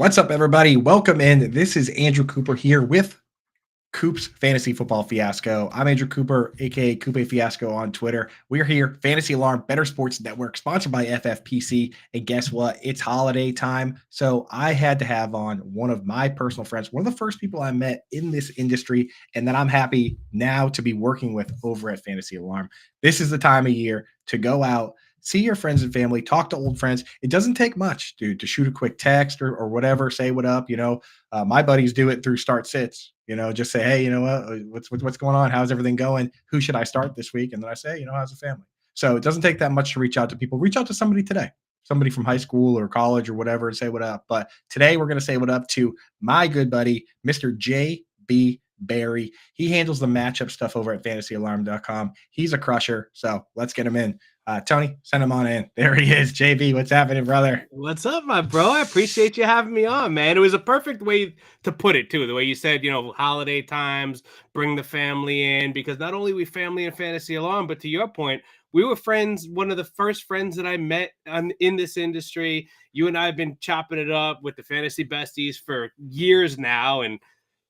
What's up, everybody? Welcome in. This is Andrew Cooper here with Coop's Fantasy Football Fiasco. I'm Andrew Cooper, aka Coupe Fiasco on Twitter. We're here, Fantasy Alarm, Bettor Sports Network, sponsored by FFPC. And guess what? It's holiday time. So I had to have on one of my personal friends, one of the first people I met in this industry, and that I'm happy now to be working with over at Fantasy Alarm. This is the time of year to go out, see your friends and family, talk to old friends. It doesn't take much, dude, to shoot a quick text or whatever, say what up. My buddies do it through start sits. Just say, hey, you know what's going on? How's everything going? Who should I start this week? And then I say, how's the family? So it doesn't take that much to reach out to people. Reach out to somebody today, somebody from high school or college or whatever, and say what up. But today we're going to say what up to my good buddy, Mr. J.B. Barry. He handles the matchup stuff over at fantasyalarm.com. He's a crusher. So let's get him in. Tony, send him on in. There he is. JB, what's happening, brother? What's up, my bro? I appreciate you having me on, man. It was a perfect way to put it, too. The way you said, holiday times, bring the family in, because not only we family and Fantasy Alarm, but to your point, we were friends, one of the first friends that I met in this industry. You and I have been chopping it up with the Fantasy Besties for years now, and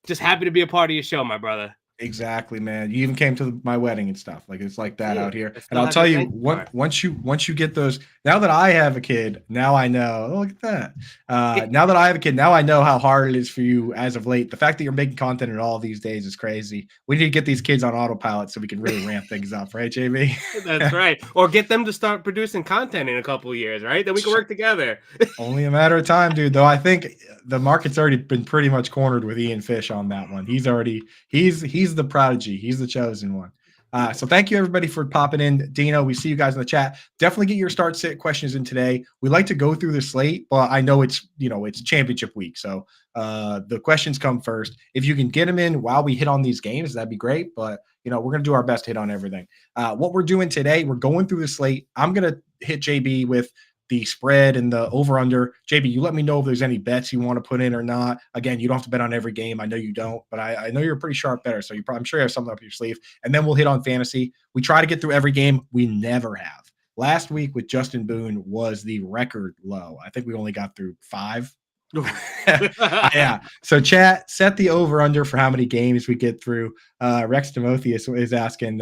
just happy to be a part of your show, my brother. Exactly, man. You even came to my wedding and stuff. Like it's like that out here. And I'll tell you, once you get those, now that I have a kid, now I know. Oh, look at that. Now that I have a kid, now I know how hard it is for you as of late. The fact that you're making content at all these days is crazy. We need to get these kids on autopilot so we can really ramp things up, right, JB? That's right. Or get them to start producing content in a couple of years, right? Then we can work together. Only a matter of time, dude. Though I think the market's already been pretty much cornered with Ian Fish on that one. He's the prodigy. He's the chosen one. So thank you everybody for popping in. Dino, we see you guys in the chat. Definitely get your start sit questions in today. We like to go through the slate, but I know it's championship week. So the questions come first. If you can get them in while we hit on these games, that'd be great. But we're going to do our best to hit on everything. What we're doing today, we're going through the slate. I'm going to hit JB with the spread and the over-under. JB, you let me know if there's any bets you want to put in or not. Again, you don't have to bet on every game. I know you don't, but I know you're a pretty sharp bettor, so I'm sure you have something up your sleeve. And then we'll hit on fantasy. We try to get through every game. We never have. Last week with Justin Boone was the record low. I think we only got through 5. Yeah. So chat, set the over-under for how many games we get through. Rex Timotheus is asking,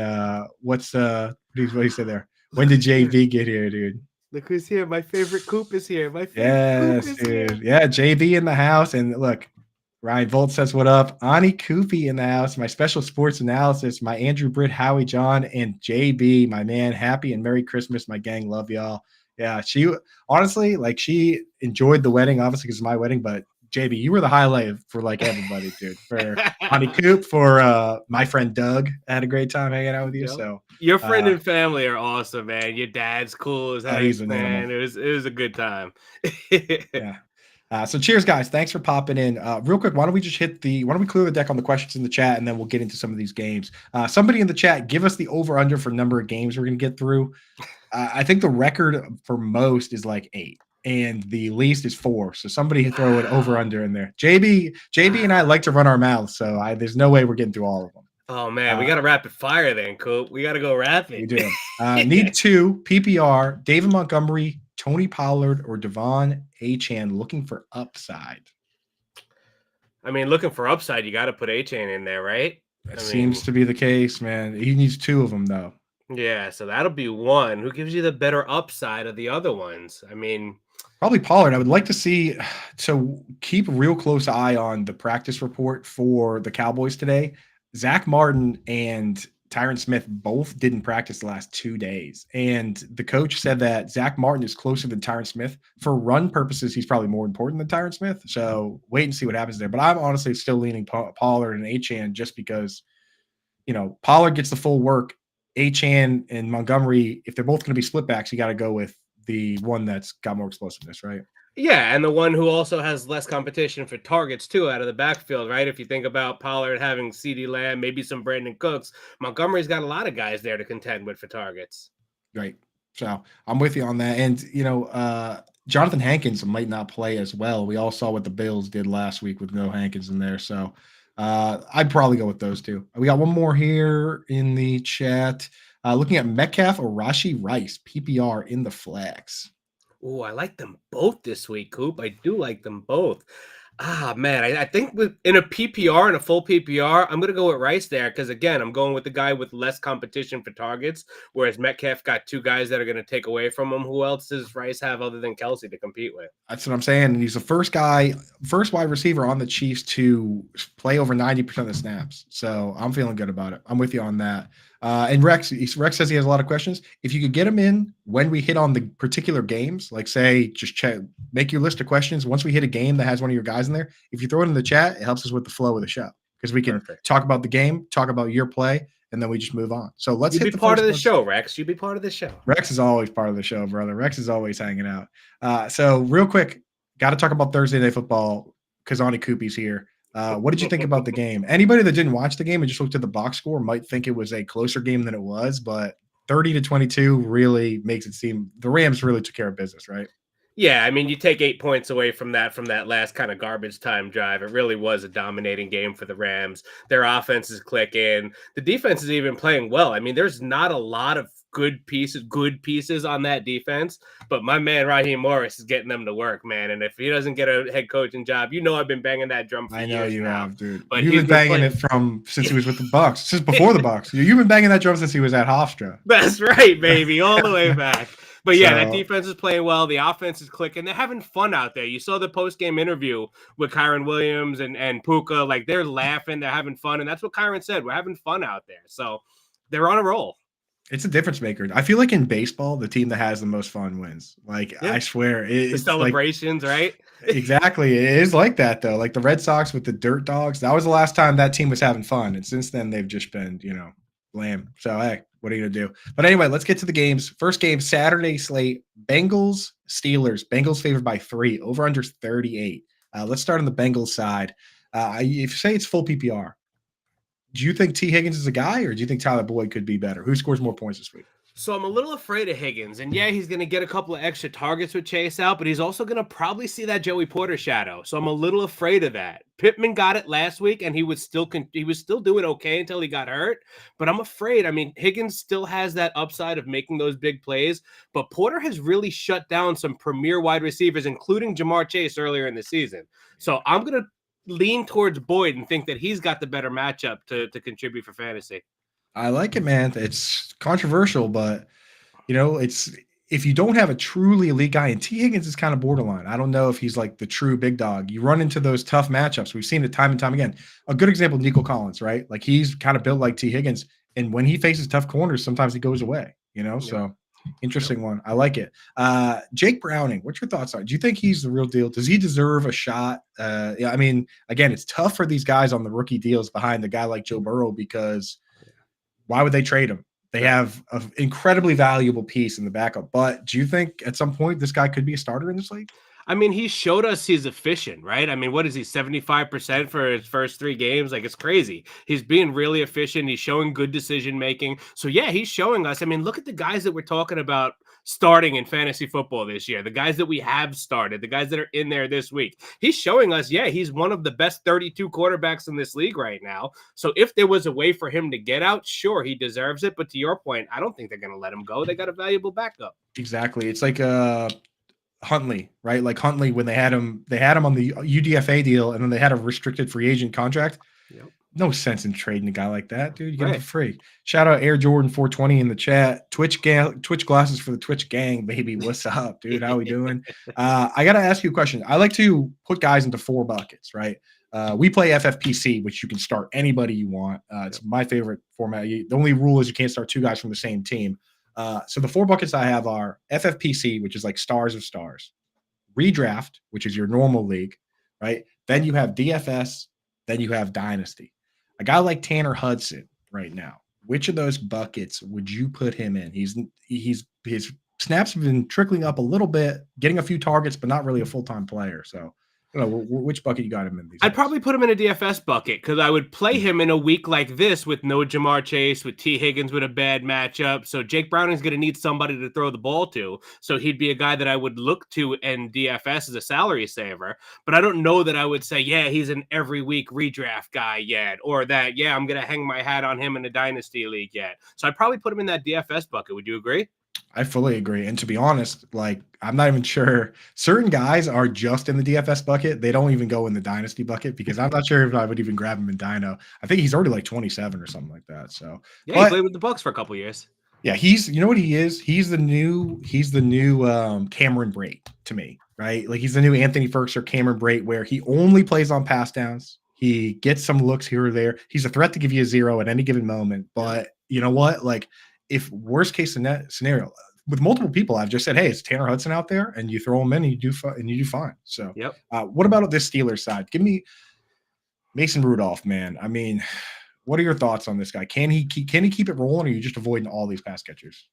what do you say there? When did JB get here, dude? Look who's here. My favorite Coop is here. Coop is dude. Here. Yeah, JB in the house. And look, Ryan Volt says, what up? Ani Koopy in the house. My special sports analysis. My Andrew Britt, Howie John, and JB, my man. Happy and Merry Christmas, my gang. Love y'all. Yeah, she honestly, she enjoyed the wedding, obviously, because it's my wedding, but JB, you were the highlight for everybody, dude. For Ani Coop, for my friend Doug. I had a great time hanging out with you. Yep. So your friend and family are awesome, man. Your dad's cool as heck, he's an man. animal. It was a good time. Yeah. So cheers, guys. Thanks for popping in. Real quick, why don't we clear the deck on the questions in the chat, and then we'll get into some of these games. Somebody in the chat, give us the over-under for number of games we're going to get through. I think the record for most is 8. And the least is 4. So somebody throw it over-under in there. JB and I like to run our mouths, so there's no way we're getting through all of them. Oh, man, we got to rapid fire then, Coop. We got to go rapid. We do. Need 2, PPR, David Montgomery, Tony Pollard, or Devon Achane looking for upside. I mean, looking for upside, you got to put Achane in there, right? That seems to be the case, man. He needs 2 of them, though. Yeah, so that'll be 1. Who gives you the better upside of the other ones? I mean, probably Pollard. I would like to see, so keep a real close eye on the practice report for the Cowboys today. Zach Martin and Tyron Smith both didn't practice the last 2 days. And the coach said that Zach Martin is closer than Tyron Smith. For run purposes, he's probably more important than Tyron Smith. So wait and see what happens there. But I'm honestly still leaning Pollard and Achane just because, Pollard gets the full work. Achane and Montgomery, if they're both going to be split backs, you got to go with the one that's got more explosiveness, right? Yeah, and the one who also has less competition for targets, too, out of the backfield, right? If you think about Pollard having CeeDee Lamb, maybe some Brandon Cooks, Montgomery's got a lot of guys there to contend with for targets. Right. So I'm with you on that. And, Jonathan Hankins might not play as well. We all saw what the Bills did last week with no Hankins in there. So I'd probably go with those 2. We got one more here in the chat. Looking at Metcalf or Rashee Rice, PPR in the flex. Oh, I like them both this week, Coop. I do like them both. Ah, man, I think in a PPR and a full PPR, I'm going to go with Rice there because, again, I'm going with the guy with less competition for targets, whereas Metcalf got two guys that are going to take away from him. Who else does Rice have other than Kelsey to compete with? That's what I'm saying. And he's the first wide receiver on the Chiefs to play over 90% of the snaps. So I'm feeling good about it. I'm with you on that. And Rex says he has a lot of questions. If you could get him in when we hit on the particular games, like say, just make your list of questions. Once we hit a game that has one of your guys in there, if you throw it in the chat, it helps us with the flow of the show because we can talk about the game, talk about your play, and then we just move on. So let's hit the part of the one. show, Rex. You be part of the show. Rex is always part of the show, brother. Rex is always hanging out. So real quick, got to talk about Thursday Night Football. Kazani Koopy's here. What did you think about the game? Anybody that didn't watch the game and just looked at the box score might think it was a closer game than it was, but 30-22 really makes it seem the Rams really took care of business, right? Yeah, I mean, you take 8 points away from that last kind of garbage time drive. It really was a dominating game for the Rams. Their offense is clicking. The defense is even playing well. I mean, there's not a lot of good pieces on that defense, but my man Raheem Morris is getting them to work, man. And if he doesn't get a head coaching job, I've been banging that drum for years. I know you now. have, dude. But you've been banging it since he was with the Bucs, since before the Bucs. You've been banging that drum since he was at Hofstra. That's right, baby, all the way back. But yeah, that defense is playing well. The offense is clicking. They're having fun out there. You saw the post-game interview with Kyron Williams and Puka. Like, they're laughing. They're having fun. And that's what Kyron said. We're having fun out there. So they're on a roll. It's a difference maker. I feel like in baseball, the team that has the most fun wins. Like, I swear. The celebrations, right? Exactly. It is like that, though. Like the Red Sox with the Dirt Dogs. That was the last time that team was having fun. And since then, they've just been, lame. So, hey, what are you going to do? But anyway, let's get to the games. First game, Saturday slate, Bengals, Steelers. Bengals favored by 3, over under 38. Let's start on the Bengals side. If you say it's full PPR, do you think T. Higgins is a guy, or do you think Tyler Boyd could be better? Who scores more points this week? So I'm a little afraid of Higgins. And yeah, he's going to get a couple of extra targets with Chase out, but he's also going to probably see that Joey Porter shadow. So I'm a little afraid of that. Pittman got it last week, and he was still doing okay until he got hurt. But I'm afraid. I mean, Higgins still has that upside of making those big plays, but Porter has really shut down some premier wide receivers, including Jamar Chase earlier in the season. So I'm going to lean towards Boyd and think that he's got the better matchup to contribute for fantasy. I like it, man. It's controversial, but it's if you don't have a truly elite guy, and T. Higgins is kind of borderline. I don't know if he's like the true big dog. You run into those tough matchups. We've seen it time and time again. A good example, Nico Collins, right? Like he's kind of built like T. Higgins, and when he faces tough corners, sometimes he goes away. So interesting one. I like it. Jake Browning, what's your thoughts on it? Do you think he's the real deal? Does he deserve a shot? I mean, again, it's tough for these guys on the rookie deals behind the guy like Joe Burrow because why would they trade him? They have an incredibly valuable piece in the backup. But do you think at some point this guy could be a starter in this league? I mean, he showed us he's efficient, right? I mean, what is he, 75% for his first 3 games? Like, it's crazy. He's being really efficient. He's showing good decision-making. So, yeah, he's showing us. I mean, look at the guys that we're talking about starting in fantasy football this year, the guys that we have started, the guys that are in there this week. He's showing us, he's one of the best 32 quarterbacks in this league right now. So if there was a way for him to get out, sure, he deserves it. But to your point, I don't think they're going to let him go. They got a valuable backup. Exactly. It's like Huntley, right? Like Huntley, when they had him on the UDFA deal, and then they had a restricted free agent contract. Yep. No sense in trading a guy like that, dude. You get him for free. Shout out Air Jordan 420 in the chat. Twitch glasses for the Twitch gang, baby. What's up, dude? How we doing? I gotta ask you a question. I like to put guys into 4 buckets, right? We play FFPC, which you can start anybody you want. It's my favorite format. The only rule is you can't start 2 guys from the same team. So the 4 buckets I have are FFPC, which is like stars of stars, redraft, which is your normal league, right? Then you have DFS, then you have dynasty. A guy like Tanner Hudson right now, which of those buckets would you put him in? His snaps have been trickling up a little bit, getting a few targets, but not really a full-time player. So which bucket you got him in? I'd probably put him in a DFS bucket because I would play him in a week like this with no Jamar Chase, with T. Higgins with a bad matchup. So Jake Browning's going to need somebody to throw the ball to. So he'd be a guy that I would look to in DFS as a salary saver. But I don't know that I would say, he's an every week redraft guy yet, or that, I'm going to hang my hat on him in a dynasty league yet. So I'd probably put him in that DFS bucket. Would you agree? I fully agree. And to be honest, like I'm not even sure certain guys are just in the DFS bucket. They don't even go in the dynasty bucket because I'm not sure if I would even grab him in Dino. I think he's already like 27 or something like that. So, Yeah, he but played with the Bucks for a couple years. yeah, he's you know what he is? He's the new Cameron Brate to me, right? Like he's the new Anthony Ferguson or Cameron Brate where he only plays on pass downs. He gets some looks here or there. He's a threat to give you a 0 at any given moment. But you know what? Like if worst case scenario with multiple people, I've just said, hey, it's Tanner Hudson out there, and you throw him in, and you do fine. So, Yep. what about this Steelers side? Give me Mason Rudolph, man. I mean, what are your thoughts on this guy? Can he keep it rolling, or are you just avoiding all these pass catchers?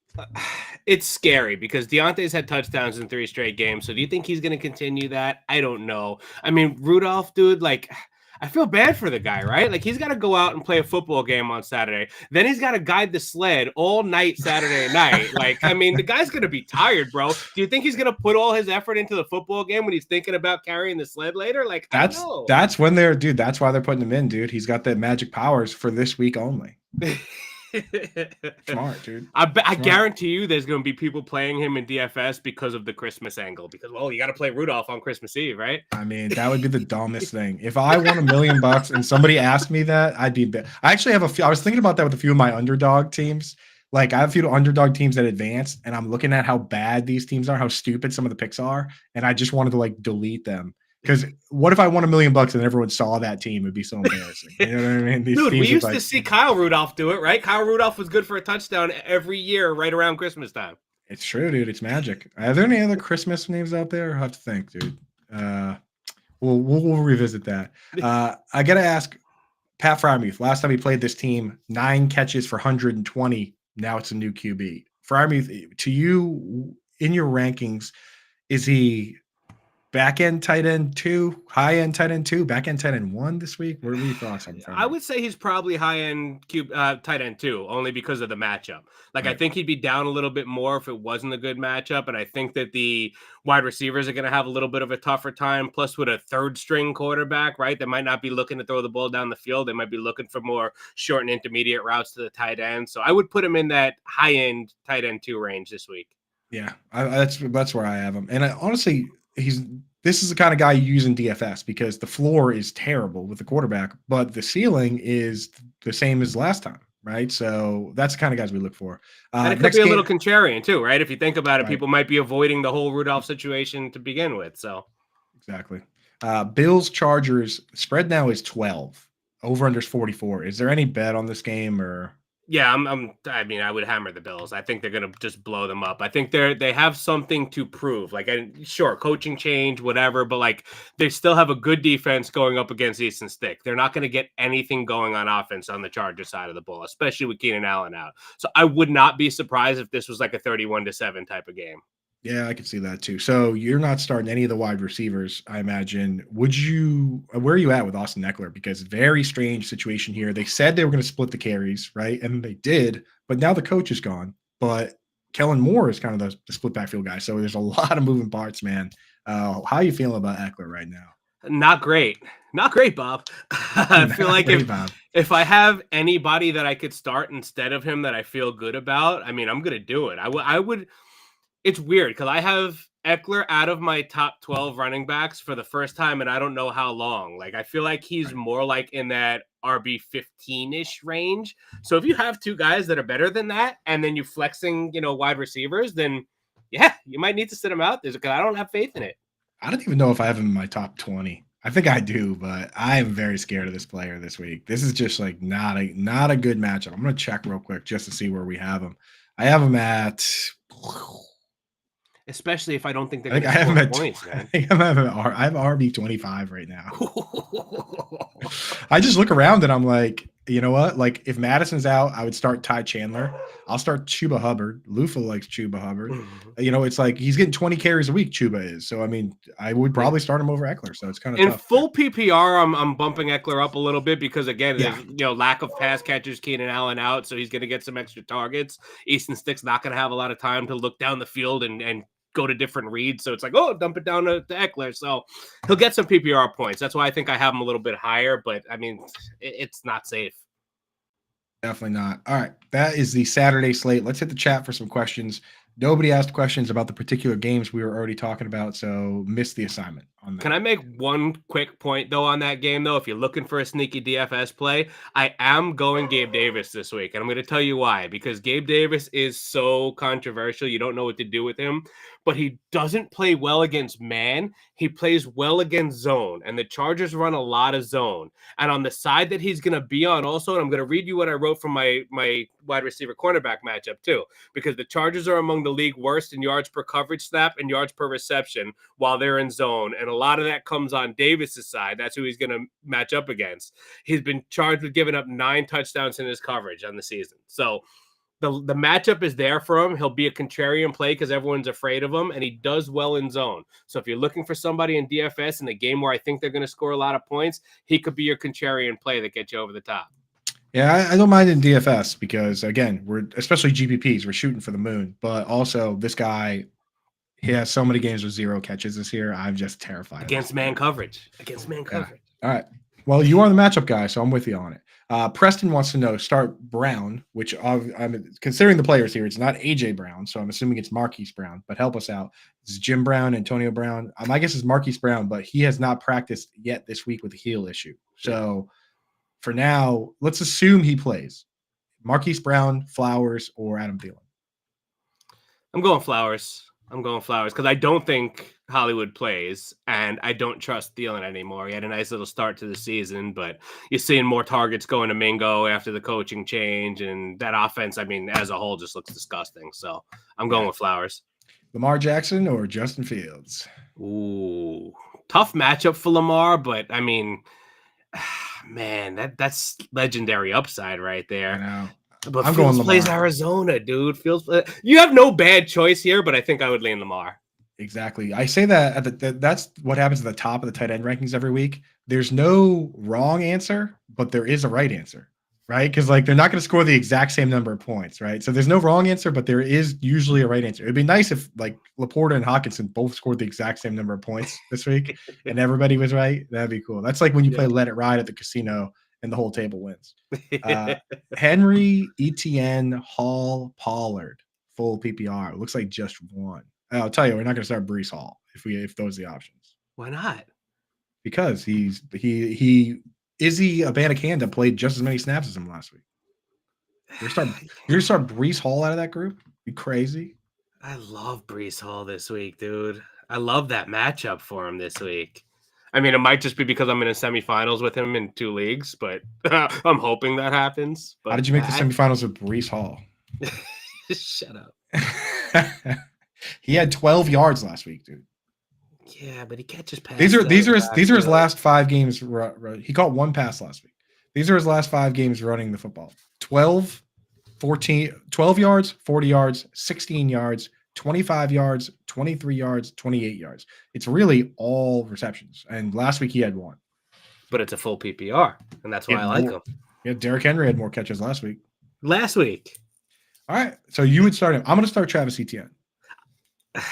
It's scary because Deontay's had touchdowns in 3 straight games. So do you think he's going to continue that? I don't know. I mean, Rudolph, dude, like I feel bad for the guy, right? Like he's got to go out and play a football game on Saturday. Then he's got to guide the sled all night Saturday night. Like, I mean, the guy's going to be tired, bro. Do you think he's going to put all his effort into the football game when he's thinking about carrying the sled later? Like, I don't know. That's when they're, dude. That's why they're putting him in, dude. He's got the magic powers for this week only. Smart, dude. I guarantee you there's going to be people playing him in DFS because of the Christmas angle. Because, well, you got to play Rudolph on Christmas Eve, right? I mean, that would be the dumbest thing. If I won $1 million and somebody asked me that, I'd be. I actually have a few. I was thinking about that with a few of my underdog teams. Like I have a few underdog teams that advance, and I'm looking at how bad these teams are, how stupid some of the picks are, and I just wanted to like delete them. Because what if I won $1 million and everyone saw that team? It'd be so embarrassing. You know what I mean? Dude, we used to see Kyle Rudolph do it, right? Kyle Rudolph was good for a touchdown every year right around Christmas time. It's true, dude. It's magic. Are there any other Christmas names out there? I have to think, dude. We'll revisit that. I got to ask Pat Frymuth. Last time he played this team, 9 catches for 120. Now it's a new QB. Frymuth, to you, in your rankings, is he back end tight end 2, high end tight end 2, back end tight end 1 this week? What are your thoughts on that? I would say he's probably high end tight end 2, only because of the matchup. Like right. I think he'd be down a little bit more if it wasn't a good matchup, and I think that the wide receivers are going to have a little bit of a tougher time. Plus, with a third string quarterback, right, they might not be looking to throw the ball down the field. They might be looking for more short and intermediate routes to the tight end. So I would put him in that high end tight end 2 range this week. Yeah, that's where I have him, and honestly. This is the kind of guy you use in DFS because the floor is terrible with the quarterback, but the ceiling is the same as last time, right? So that's the kind of guys we look for. And it could be a little contrarian too, right? If you think about it, right. People might be avoiding the whole Rudolph situation to begin with. So exactly. Bills Chargers spread now is 12. Over under is 44. Is there any bet on this game or? Yeah, I mean, I would hammer the Bills. I think they're going to just blow them up. I think they have something to prove. Like, sure, coaching change, whatever, but like they still have a good defense going up against Easton Stick. They're not going to get anything going on offense on the Chargers side of the ball, especially with Keenan Allen out. So I would not be surprised if this was like a 31-7 type of game. Yeah, I could see that too. So you're not starting any of the wide receivers, I imagine. Where are you at with Austin Eckler? Because very strange situation here. They said they were going to split the carries, right? And they did, but now the coach is gone. But Kellen Moore is kind of the split backfield guy. So there's a lot of moving parts, man. How are you feeling about Eckler right now? Not great. Not great, Bob. I feel like if I have anybody that I could start instead of him that I feel good about, I mean, I'm going to do it. I would. It's weird because I have Eckler out of my top 12 running backs for the first time, and I don't know how long. Like, I feel like he's more like in that RB 15-ish range. So if you have 2 guys that are better than that, and then you flexing, wide receivers, then yeah, you might need to sit him out there because I don't have faith in it. I don't even know if I have him in my top 20. I think I do, but I am very scared of this player this week. This is just like not a good matchup. I'm going to check real quick just to see where we have him. I have him at. Especially if I don't think they're going to score points, man. I have RB 25 right now. I just look around and I'm like, you know what? Like if Madison's out, I would start Ty Chandler. I'll start Chuba Hubbard. Lufa likes Chuba Hubbard. It's like he's getting 20 carries a week. Chuba is. So I mean, I would probably start him over Eckler. So it's kind of in tough. Full PPR. I'm bumping Eckler up a little bit because again, there's lack of pass catchers. Keenan Allen out, so he's going to get some extra targets. Easton Stick's not going to have a lot of time to look down the field and go to different reads. So it's like, dump it down to Eckler. So he'll get some PPR points. That's why I think I have him a little bit higher, but I mean, it's not safe. Definitely not. All right. That is the Saturday slate. Let's hit the chat for some questions. Nobody asked questions about the particular games we were already talking about, so missed the assignment on that. Can I make one quick point, though, on that game, though? If you're looking for a sneaky DFS play, I am going Gabe Davis this week, and I'm going to tell you why. Because Gabe Davis is so controversial. You don't know what to do with him, but he doesn't play well against man. He plays well against zone, and the Chargers run a lot of zone. And on the side that he's going to be on also, and I'm going to read you what I wrote from my wide receiver cornerback matchup, too, because the Chargers are among the league worst in yards per coverage snap and yards per reception while they're in zone. And a lot of that comes on Davis's side. That's who he's going to match up against. He's been charged with giving up 9 touchdowns in his coverage on the season. So the matchup is there for him. He'll be a contrarian play because everyone's afraid of him, and he does well in zone. So if you're looking for somebody in DFS in a game where I think they're going to score a lot of points, he could be your contrarian play that gets you over the top. Yeah, I don't mind in DFS because, again, we're especially GPPs, we're shooting for the moon. But also, this guy, he has so many games with 0 catches this year. I'm just terrified. Against man coverage. Against man coverage. All right. Well, you are the matchup guy, so I'm with you on it. Preston wants to know, start Brown, which I'm considering the players here. It's not A.J. Brown, so I'm assuming it's Marquise Brown, but help us out. It's Jim Brown, Antonio Brown. My guess is Marquise Brown, but he has not practiced yet this week with a heel issue. So for now, let's assume he plays. Marquise Brown, Flowers, or Adam Thielen? I'm going Flowers because I don't think Hollywood plays, and I don't trust Thielen anymore. He had a nice little start to the season, but you're seeing more targets going to Mingo after the coaching change, and that offense, I mean, as a whole, just looks disgusting. So I'm going with Flowers. Lamar Jackson or Justin Fields? Ooh, tough matchup for Lamar, but I mean, man, that's legendary upside right there. I know. But I'm Fields plays Arizona, dude. Fields, you have no bad choice here, but I think I would lean Lamar. Exactly. I say that that's what happens at the top of the tight end rankings every week. There's no wrong answer, but there is a right answer, right? Because like they're not going to score the exact same number of points, right? So there's no wrong answer, but there is usually a right answer. It'd be nice if like Laporta and Hawkinson both scored the exact same number of points this week and everybody was right. That'd be cool. That's like when you play Let It Ride at the casino and the whole table wins. Henry, Etienne, Hall, Pollard, full PPR. It looks like just one. I'll tell you, we're not going to start Breece Hall if those are the options. Why not? Because Izzy Abanikanda played just as many snaps as him last week. You're going to start Breece Hall out of that group? You crazy? I love Breece Hall this week, dude. I love that matchup for him this week. I mean, it might just be because I'm in a semifinals with him in 2 leagues, but I'm hoping that happens. But how did you make the semifinals with Breece Hall? Shut up. He had 12 yards last week, dude. Yeah, but he catches passes. These are his last 5 games. He caught 1 pass last week. These are his last 5 games running the football. 12 yards, 40 yards, 16 yards, 25 yards, 23 yards, 28 yards. It's really all receptions. And last week he had 1. But it's a full PPR, and that's why I like him. Yeah, Derrick Henry had more catches last week. All right, so you would start him. I'm going to start Travis Etienne.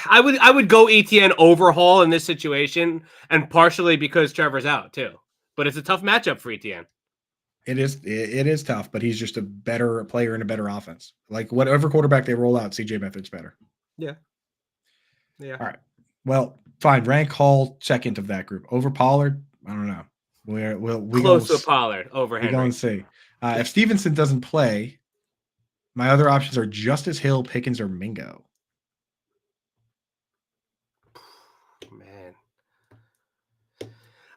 I would go Etienne over Hall in this situation, and partially because Trevor's out too. But it's a tough matchup for Etienne. It is tough, but he's just a better player in a better offense. Like whatever quarterback they roll out, CJ Beathard's better. Yeah. All right. Well, fine. Rank Hall second of that group over Pollard. I don't know. We'll close to Pollard over Henry. We're going to see. If Stevenson doesn't play, my other options are Justice Hill, Pickens, or Mingo. Man,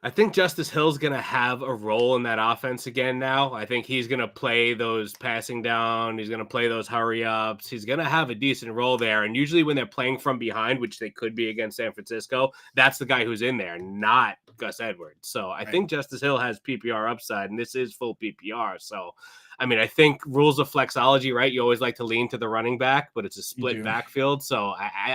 I think Justice Hill's going to have a role in that offense again now. I think he's going to play those passing down. He's going to play those hurry ups. He's going to have a decent role there. And usually when they're playing from behind, which they could be against San Francisco, that's the guy who's in there, not Gus Edwards. So I think Justice Hill has PPR upside, and this is full PPR. So, I mean, I think rules of flexology, right? You always like to lean to the running back, but it's a split backfield. So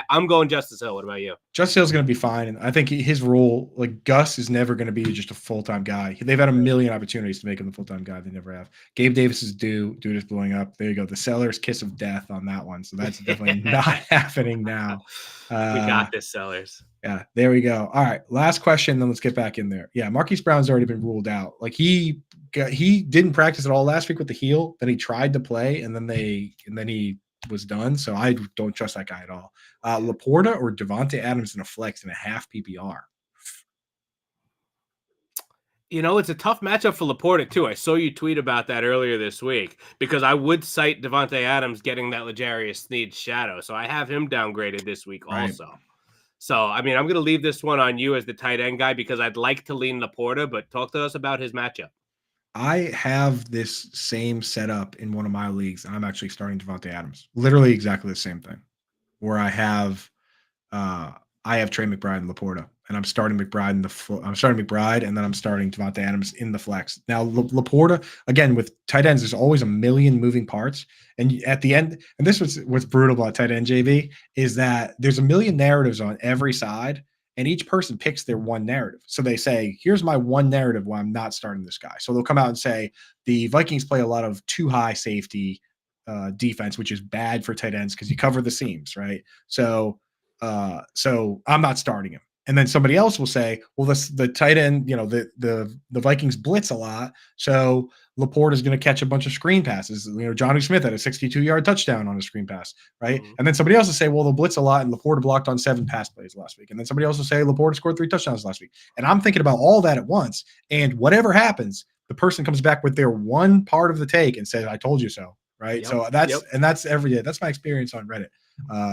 I'm going Justice Hill. What about you? Justice Hill's going to be fine. And I think his role, like Gus, is never going to be just a full-time guy. They've had a million opportunities to make him the full-time guy. They never have. Gabe Davis is due. Dude is blowing up. There you go. The seller's kiss of death on that one. So that's definitely not happening now. We got this, sellers. Yeah, there we go. All right, last question, then let's get back in there. Yeah, Marquise Brown's already been ruled out. Like he didn't practice at all last week with the heel. Then he tried to play, and then he was done. So I don't trust that guy at all. Laporta or Devontae Adams in a flex in a half PPR. It's a tough matchup for Laporta, too. I saw you tweet about that earlier this week because I would cite Devontae Adams getting that L'Jarius Sneed shadow. So I have him downgraded this week Right. also. So, I'm going to leave this one on you as the tight end guy because I'd like to lean Laporta, but talk to us about his matchup. I have this same setup in one of my leagues, and I'm actually starting Devontae Adams. Literally exactly the same thing, where I have Trey McBride and Laporta, and I'm starting McBride and then I'm starting Devontae Adams in the flex. Now Laporta, again, with tight ends, there's always a million moving parts, and at the end, and this was what's brutal about tight end, JB, is that there's a million narratives on every side, and each person picks their one narrative. So they say, here's my one narrative why I'm not starting this guy. So they'll come out and say the Vikings play a lot of too high safety defense, which is bad for tight ends because you cover the seams, right? So I'm not starting him. And then somebody else will say, well, the tight end, the Vikings blitz a lot. So Laporta is going to catch a bunch of screen passes. Jonnu Smith had a 62-yard touchdown on a screen pass, right? Mm-hmm. And then somebody else will say, well, they'll blitz a lot and Laporta blocked on 7 pass plays last week. And then somebody else will say Laporta scored 3 touchdowns last week. And I'm thinking about all that at once. And whatever happens, the person comes back with their one part of the take and says, I told you so. Right. Yep. So that's every day. That's my experience on Reddit.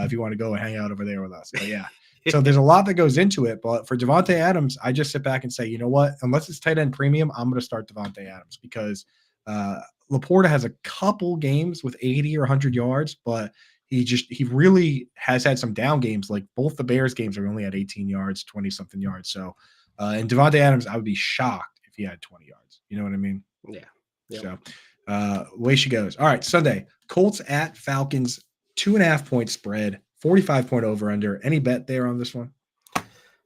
If you want to go and hang out over there with us. But yeah. So there's a lot that goes into it. But for Devontae Adams, I just sit back and say, you know what? Unless it's tight end premium, I'm going to start Devontae Adams because Laporta has a couple games with 80 or 100 yards, but he really has had some down games. Like both the Bears games are only at 18 yards, 20 something yards. So and Devontae Adams, I would be shocked if he had 20 yards. You know what I mean? Yeah. Yep. So away she goes. All right, Sunday, Colts at Falcons, 2.5 point spread, 45 point over under. Any bet there on this one?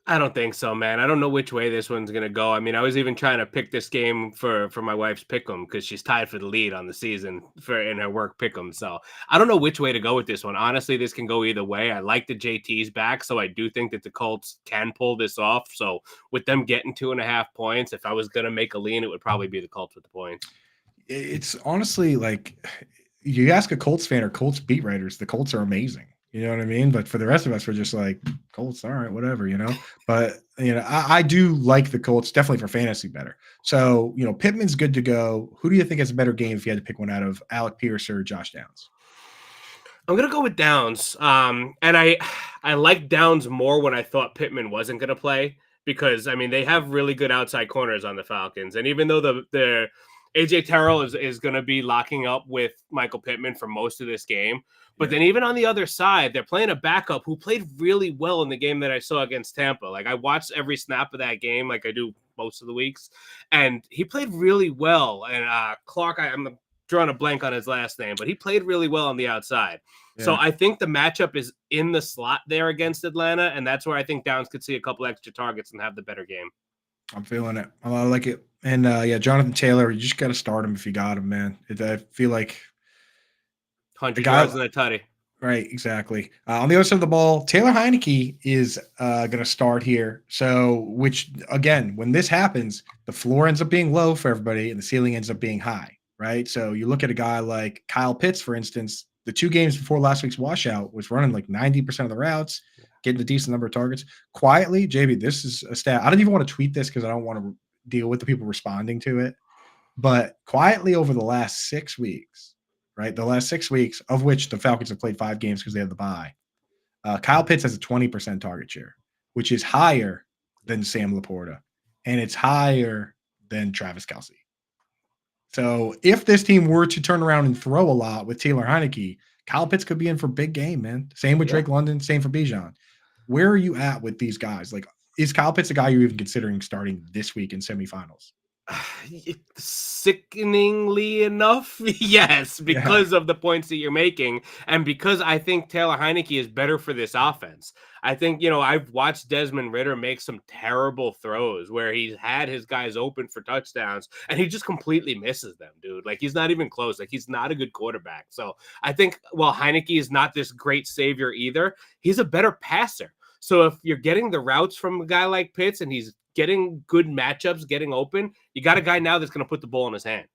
I don't think so, man. I don't know which way this one's gonna go. I mean, I was even trying to pick this game for my wife's pick'em because she's tied for the lead on the season in her work pick'em. So I don't know which way to go with this one. Honestly, this can go either way. I like the JT's back, so I do think that the Colts can pull this off. So with them getting 2.5 points, if I was gonna make a lean, it would probably be the Colts with the points. It's honestly like you ask a Colts fan or Colts beat writers, the Colts are amazing. You know what I mean? But for the rest of us, we're just like, Colts, all right, whatever, But, I do like the Colts, definitely for fantasy better. So, Pittman's good to go. Who do you think has a better game if you had to pick one out of Alec Pierce or Josh Downs? I'm going to go with Downs. And I like Downs more when I thought Pittman wasn't going to play because, I mean, they have really good outside corners on the Falcons. And even though the AJ Terrell is going to be locking up with Michael Pittman for most of this game. But then even on the other side, they're playing a backup who played really well in the game that I saw against Tampa. Like I watched every snap of that game like I do most of the weeks. And he played really well. And Clark, I'm drawing a blank on his last name, but he played really well on the outside. Yeah. So I think the matchup is in the slot there against Atlanta. And that's where I think Downs could see a couple extra targets and have the better game. I'm feeling it. I like it. And Jonathan Taylor, you just got to start him if you got him, man. I feel like 100 yards in a tutty. Right, exactly. On the other side of the ball, Taylor Heineke is going to start here. So, which again, when this happens, the floor ends up being low for everybody and the ceiling ends up being high, right? So you look at a guy like Kyle Pitts, for instance, the 2 games before last week's washout was running like 90% of the routes, getting a decent number of targets. Quietly, JB, this is a stat. I don't even want to tweet this because I don't want to deal with the people responding to it. But quietly over the last 6 weeks, right? The last 6 weeks, of which the Falcons have played 5 games because they have the bye. Kyle Pitts has a 20% target share, which is higher than Sam Laporta, and it's higher than Travis Kelce. So if this team were to turn around and throw a lot with Taylor Heineke, Kyle Pitts could be in for big game, man. Same with Drake London, same for Bijan. Where are you at with these guys? Like, is Kyle Pitts a guy you're even considering starting this week in semifinals? Sickeningly enough, yes, because of the points that you're making and because I think Taylor Heineke is better for this offense. I think, I've watched Desmond Ridder make some terrible throws where he's had his guys open for touchdowns and he just completely misses them, dude. Like, he's not even close. Like, he's not a good quarterback. So I think, while Heineke is not this great savior either, he's a better passer. So if you're getting the routes from a guy like Pitts and he's getting good matchups, getting open, you got a guy now that's going to put the ball in his hand.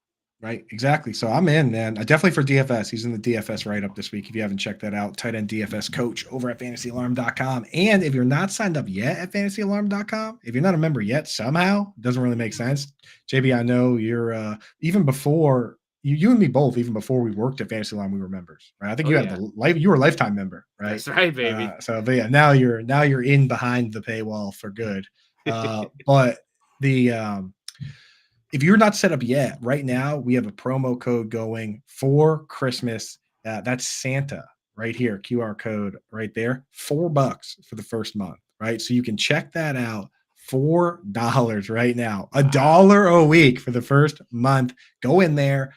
Right, exactly. So I'm in, man. Definitely for DFS. He's in the DFS write-up this week. If you haven't checked that out, tight end DFS coach over at fantasyalarm.com. And if you're not signed up yet at fantasyalarm.com, if you're not a member yet, somehow, it doesn't really make sense. JB, I know you're even before you and me both, even before we worked at Fantasy Alarm, we were members, right? I think Oh you had yeah, you were a lifetime member, right? that's right, baby. But yeah, now you're in behind the paywall for good. But the if you're not set up yet, right now we have a promo code going for Christmas. That's Santa right here, QR code right there, $4 for the first month, right? So you can check that out. $4 right now, $1 a week for the first month. Go in there,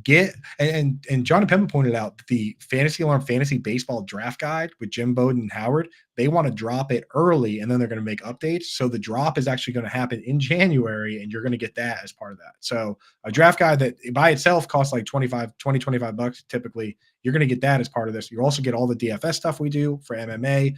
get and John and Pemba pointed out that the Fantasy Alarm Fantasy Baseball Draft Guide with Jim Bowden and Howard, they want to drop it early and then they're going to make updates. So the drop is actually going to happen in January and you're going to get that as part of that. So a draft guide that by itself costs like $25 typically, you're going to get that as part of this. You also get all the DFS stuff we do for MMA,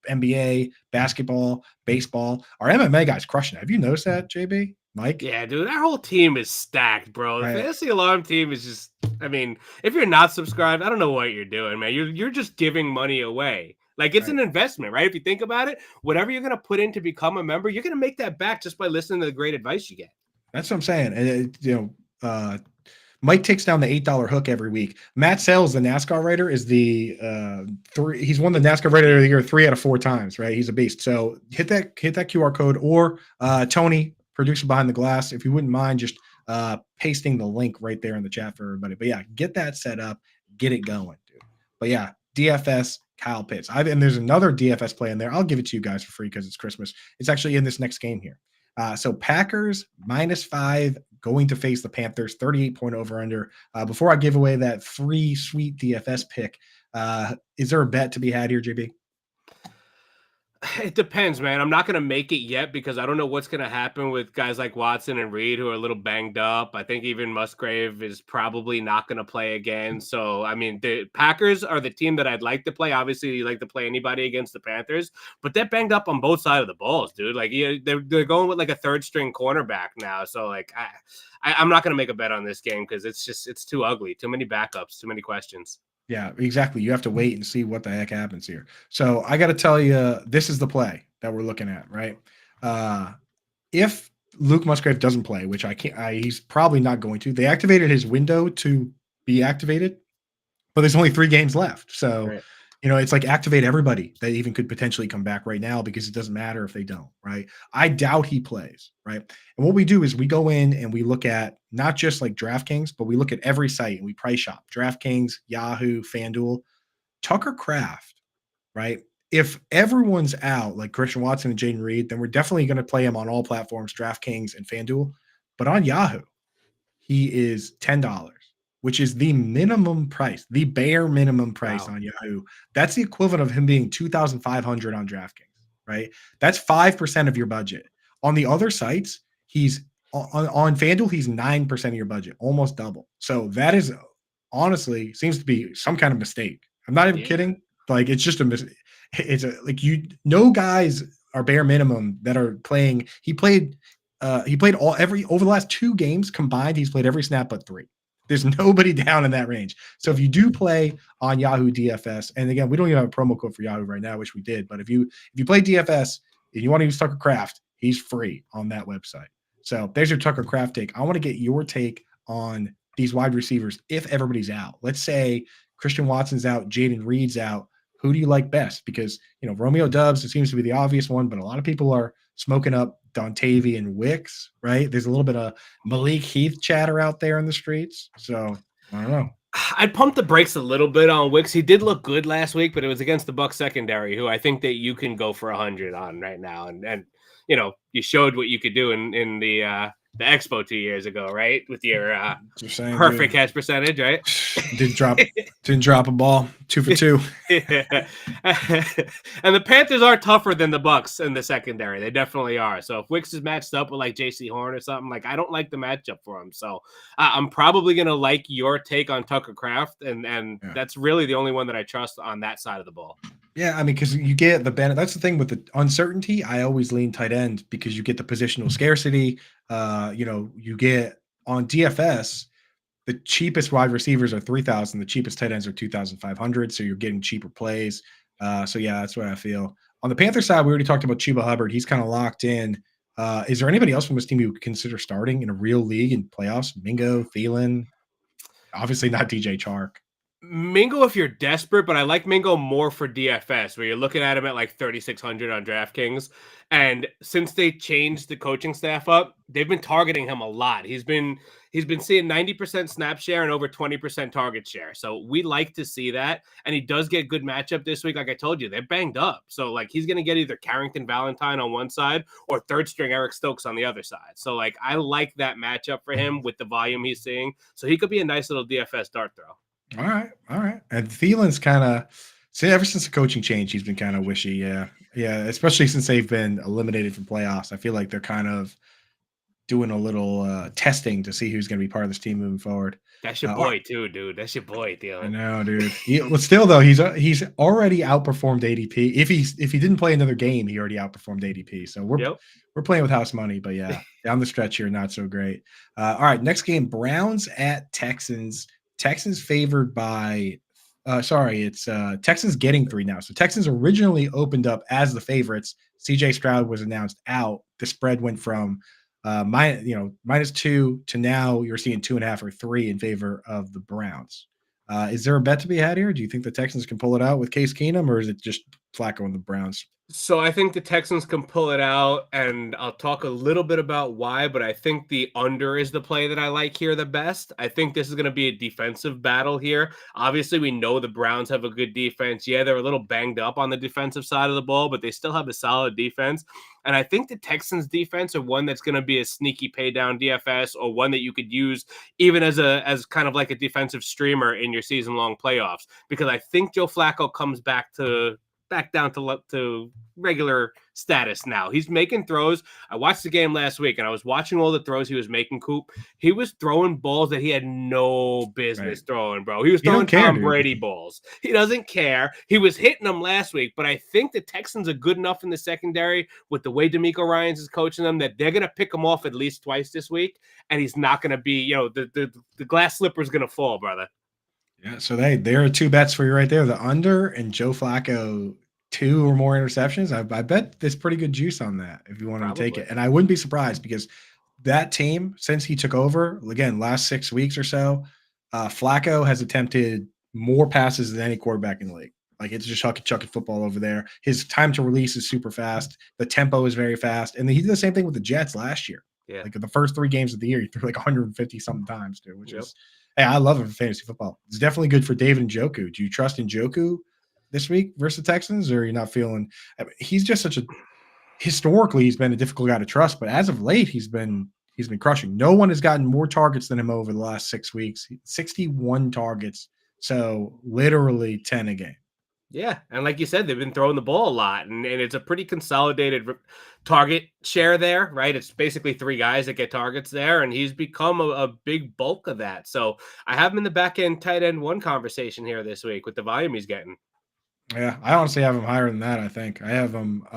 NBA, basketball, baseball. Our MMA guys crushing it. Have you noticed that, JB? Mike? Yeah, dude, our whole team is stacked, bro. The Right. Fantasy Alarm team is just, I mean, if you're not subscribed, I don't know what you're doing, man. You're just giving money away. Like it's Right. an investment, right? If you think about it, whatever you're going to put in to become a member, you're going to make that back just by listening to the great advice you get. That's what I'm saying. And Mike takes down the $8 hook every week. Matt Sells, the NASCAR writer, is the he's won the NASCAR writer of the year 3 out of 4 times, right? He's a beast. So hit that QR code, or Tony, producer behind the glass, if you wouldn't mind just pasting the link right there in the chat for everybody. But yeah, get that set up, get it going, dude. But yeah, DFS Kyle Pitts. And there's another DFS play in there. I'll give it to you guys for free because it's Christmas. It's actually in this next game here. So Packers -5 going to face the Panthers, 38-point over-under. Before I give away that free sweet DFS pick, is there a bet to be had here, JB? It depends, man. I'm not going to make it yet because I don't know what's going to happen with guys like Watson and Reed who are a little banged up. I think even Musgrave is probably not going to play again. So, I mean, the Packers are the team that I'd like to play. Obviously, you like to play anybody against the Panthers, but they're banged up on both sides of the balls, dude. Like, they're going with like a third string cornerback now. So, like, I'm not going to make a bet on this game because it's too ugly. Too many backups, too many questions. Yeah, exactly. You have to wait and see what the heck happens here. So I got to tell you, this is the play that we're looking at, right? If Luke Musgrave doesn't play, which he's probably not going to. They activated his window to be activated, but there's only 3 games left. So, Right. It's like activate everybody that even could potentially come back right now because it doesn't matter if they don't, right? I doubt he plays, right? And what we do is we go in and we look at not just like DraftKings, but we look at every site and we price shop. DraftKings, Yahoo, FanDuel, Tucker Craft, right? If everyone's out, like Christian Watson and Jaden Reed, then we're definitely going to play him on all platforms, DraftKings and FanDuel. But on Yahoo, he is $10, which is the minimum price, the bare minimum price on Yahoo. That's the equivalent of him being $2,500 on DraftKings, right? That's 5% of your budget. On the other sites, he's on FanDuel, he's 9% of your budget, almost double. So that is honestly seems to be some kind of mistake. I'm not even kidding. Like it's just a mistake. It's guys are bare minimum that are playing. He played over the last 2 games combined. He's played every snap but 3. There's nobody down in that range. So if you do play on Yahoo DFS, and again, we don't even have a promo code for Yahoo right now, which we did. But if you play DFS and you want to use Tucker Craft, he's free on that website. So there's your Tucker Craft take. I want to get your take on these wide receivers if everybody's out. Let's say Christian Watson's out, Jaden Reed's out. Who do you like best? Because Romeo Doubs, it seems to be the obvious one, but a lot of people are smoking up Dontavian Wicks, right? There's a little bit of Malik Heath chatter out there in the streets. So I don't know. I'd pump the brakes a little bit on Wicks. He did look good last week, but it was against the Bucs secondary, who I think that you can go for 100 on right now. And you showed what you could do in the Expo 2 years ago, right? With your perfect catch percentage, right? Didn't drop a ball. 2 for 2. Yeah. And the Panthers are tougher than the Bucs in the secondary. They definitely are. So if Wicks is matched up with like JC Horn or something, like I don't like the matchup for him. So I'm probably gonna like your take on Tucker Craft, and that's really the only one that I trust on that side of the ball. Yeah, I mean, because you get the benefit. That's the thing with the uncertainty. I always lean tight end because you get the positional scarcity. You get on DFS, the cheapest wide receivers are 3,000. The cheapest tight ends are 2,500. So you're getting cheaper plays. So yeah, that's what I feel. On the Panther side, we already talked about Chuba Hubbard. He's kind of locked in. Is there anybody else from this team you would consider starting in a real league in playoffs? Mingo, Thielen, obviously not DJ Chark. Mingo if you're desperate, but I like Mingo more for DFS, where you're looking at him at like 3,600 on DraftKings. And since they changed the coaching staff up, they've been targeting him a lot. He's been seeing 90% snap share and over 20% target share. So we like to see that. And he does get good matchup this week. Like I told you, they're banged up. So like he's gonna get either Carrington Valentine on one side or third string Eric Stokes on the other side. So like I like that matchup for him with the volume he's seeing. So he could be a nice little DFS dart throw. All right. And Thielen's kind of ever since the coaching change, he's been kind of wishy. Yeah, especially since they've been eliminated from playoffs. I feel like they're kind of doing a little testing to see who's going to be part of this team moving forward. That's your boy too, dude. That's your boy, Thielen. I know, dude. Well, still though, he's already outperformed ADP. If he didn't play another game, he already outperformed ADP. So we're playing with house money, but yeah, down the stretch here, not so great. All right, next game, Browns at Texans. Texans favored by it's Texans getting 3 now. So Texans originally opened up as the favorites. CJ Stroud was announced out. The spread went from -2 to now you're seeing 2.5 or 3 in favor of the Browns. Is there a bet to be had here? Do you think the Texans can pull it out with Case Keenum, or is it just Flacco and the Browns? So I think the Texans can pull it out, and I'll talk a little bit about why, but I think the under is the play that I like here the best. I think this is going to be a defensive battle here. Obviously, we know the Browns have a good defense. Yeah, they're a little banged up on the defensive side of the ball, but they still have a solid defense. And I think the Texans defense are one that's going to be a sneaky pay down DFS, or one that you could use even as kind of like a defensive streamer in your season long playoffs, because I think Joe Flacco comes back down to regular status now. He's making throws. I watched the game last week, and I was watching all the throws he was making, Coop. He was throwing balls that he had no business throwing, bro. He was throwing Tom Brady balls. He doesn't care. He was hitting them last week, but I think the Texans are good enough in the secondary with the way DeMeco Ryans is coaching them that they're going to pick him off at least twice this week, and he's not going to be, the glass slipper is going to fall, brother. Yeah, so there are 2 bets for you right there: the under and Joe Flacco 2 or more interceptions. I bet there's pretty good juice on that if you want to take it. And I wouldn't be surprised, because that team, since he took over, again, last 6 weeks or so, Flacco has attempted more passes than any quarterback in the league. Like, it's just chucking football over there. His time to release is super fast. The tempo is very fast. And he did the same thing with the Jets last year. Yeah. Like, the first 3 games of the year, he threw like 150 something times, dude, which is, hey, I love it for fantasy football. It's definitely good for David Njoku. Do you trust Njoku this week versus the Texans, or are you not feeling? I mean, he's just historically he's been a difficult guy to trust, but as of late he's been crushing. No one has gotten more targets than him over the last 6 weeks. 61 targets, so literally 10 a game. Yeah, and like you said, they've been throwing the ball a lot, and it's a pretty consolidated target share there, right? It's basically 3 guys that get targets there, and he's become a big bulk of that. So I have him in the back end tight end 1 conversation here this week with the volume he's getting. Yeah, I honestly have him higher than that. I think I have him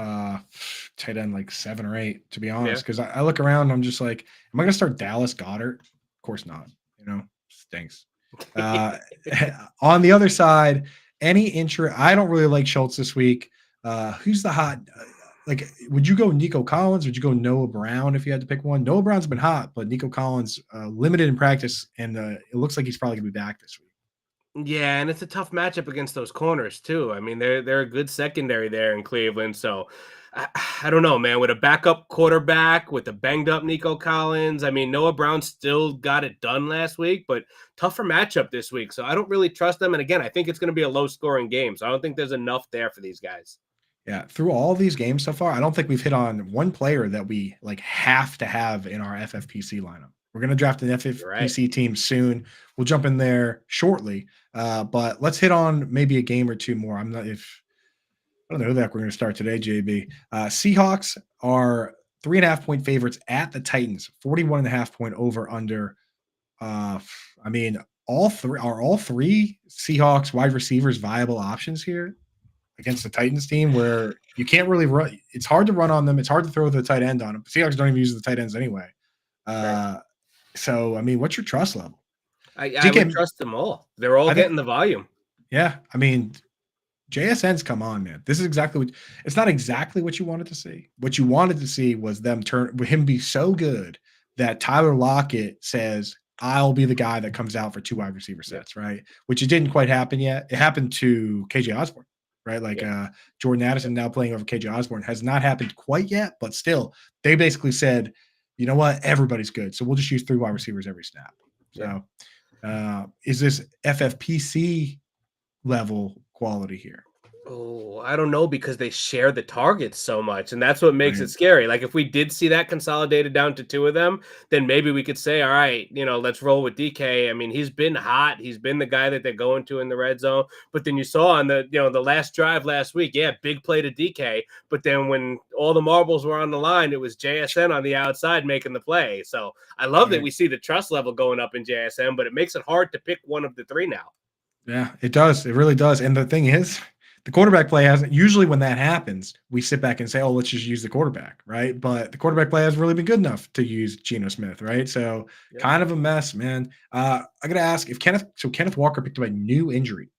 tight end like 7 or 8, to be honest, because I look around and I'm just like, am I going to start Dallas Goedert? Of course not. Stinks. On the other side, any interest? I don't really like Schultz this week. Who's the hot? Would you go Nico Collins? Would you go Noah Brown if you had to pick one? Noah Brown's been hot, but Nico Collins limited in practice, and it looks like he's probably going to be back this week. Yeah, and it's a tough matchup against those corners too. I mean, they're a good secondary there in Cleveland. So I don't know, man. With a backup quarterback, with a banged up Nico Collins, I mean, Noah Brown still got it done last week, but tougher matchup this week. So I don't really trust them. And again, I think it's going to be a low scoring game. So I don't think there's enough there for these guys. Yeah, through all these games so far, I don't think we've hit on one player that we have to have in our FFPC lineup. We're going to draft an FFPC team soon. We'll jump in there shortly. But let's hit on maybe a game or 2 more. I don't know who that we're going to start today, JB. Seahawks are 3.5-point favorites at the Titans, 41.5-point over under. All three Seahawks wide receivers viable options here against the Titans team, where you can't really run. It's hard to run on them. It's hard to throw the tight end on them. Seahawks don't even use the tight ends anyway. So, I mean, what's your trust level? I would DK, trust them all. They're all I think, getting the volume. yeah. I mean, JSN's come on, man. This is exactly what it's not exactly what you wanted to see. What you wanted to see was him be so good that Tyler Lockett says, I'll be the guy that comes out for 2 wide receiver sets, right? Which it didn't quite happen yet. It happened to KJ Osborne, right? Like Jordan Addison now playing over KJ Osborne has not happened quite yet, but still, they basically said, you know what, everybody's good. So we'll just use 3 wide receivers every snap. So is this FFPC level quality here? Oh, I don't know because they share the targets so much, and that's what makes Right. it scary. Like if we did see that consolidated down to 2 of them, then maybe we could say, all right, let's roll with DK. I mean, he's been hot. He's been the guy that they're going to in the red zone. But then you saw on the last drive last week, big play to DK. But then when all the marbles were on the line, it was JSN on the outside making the play. So I love that we see the trust level going up in JSN, but it makes it hard to pick one of the 3 now. Yeah, it does. It really does. And the thing is, the quarterback play hasn't usually when that happens, we sit back and say, oh, let's just use the quarterback, right? But the quarterback play hasn't really been good enough to use Geno Smith, right? So kind of a mess, man. I gotta ask if Kenneth Walker picked up a new injury.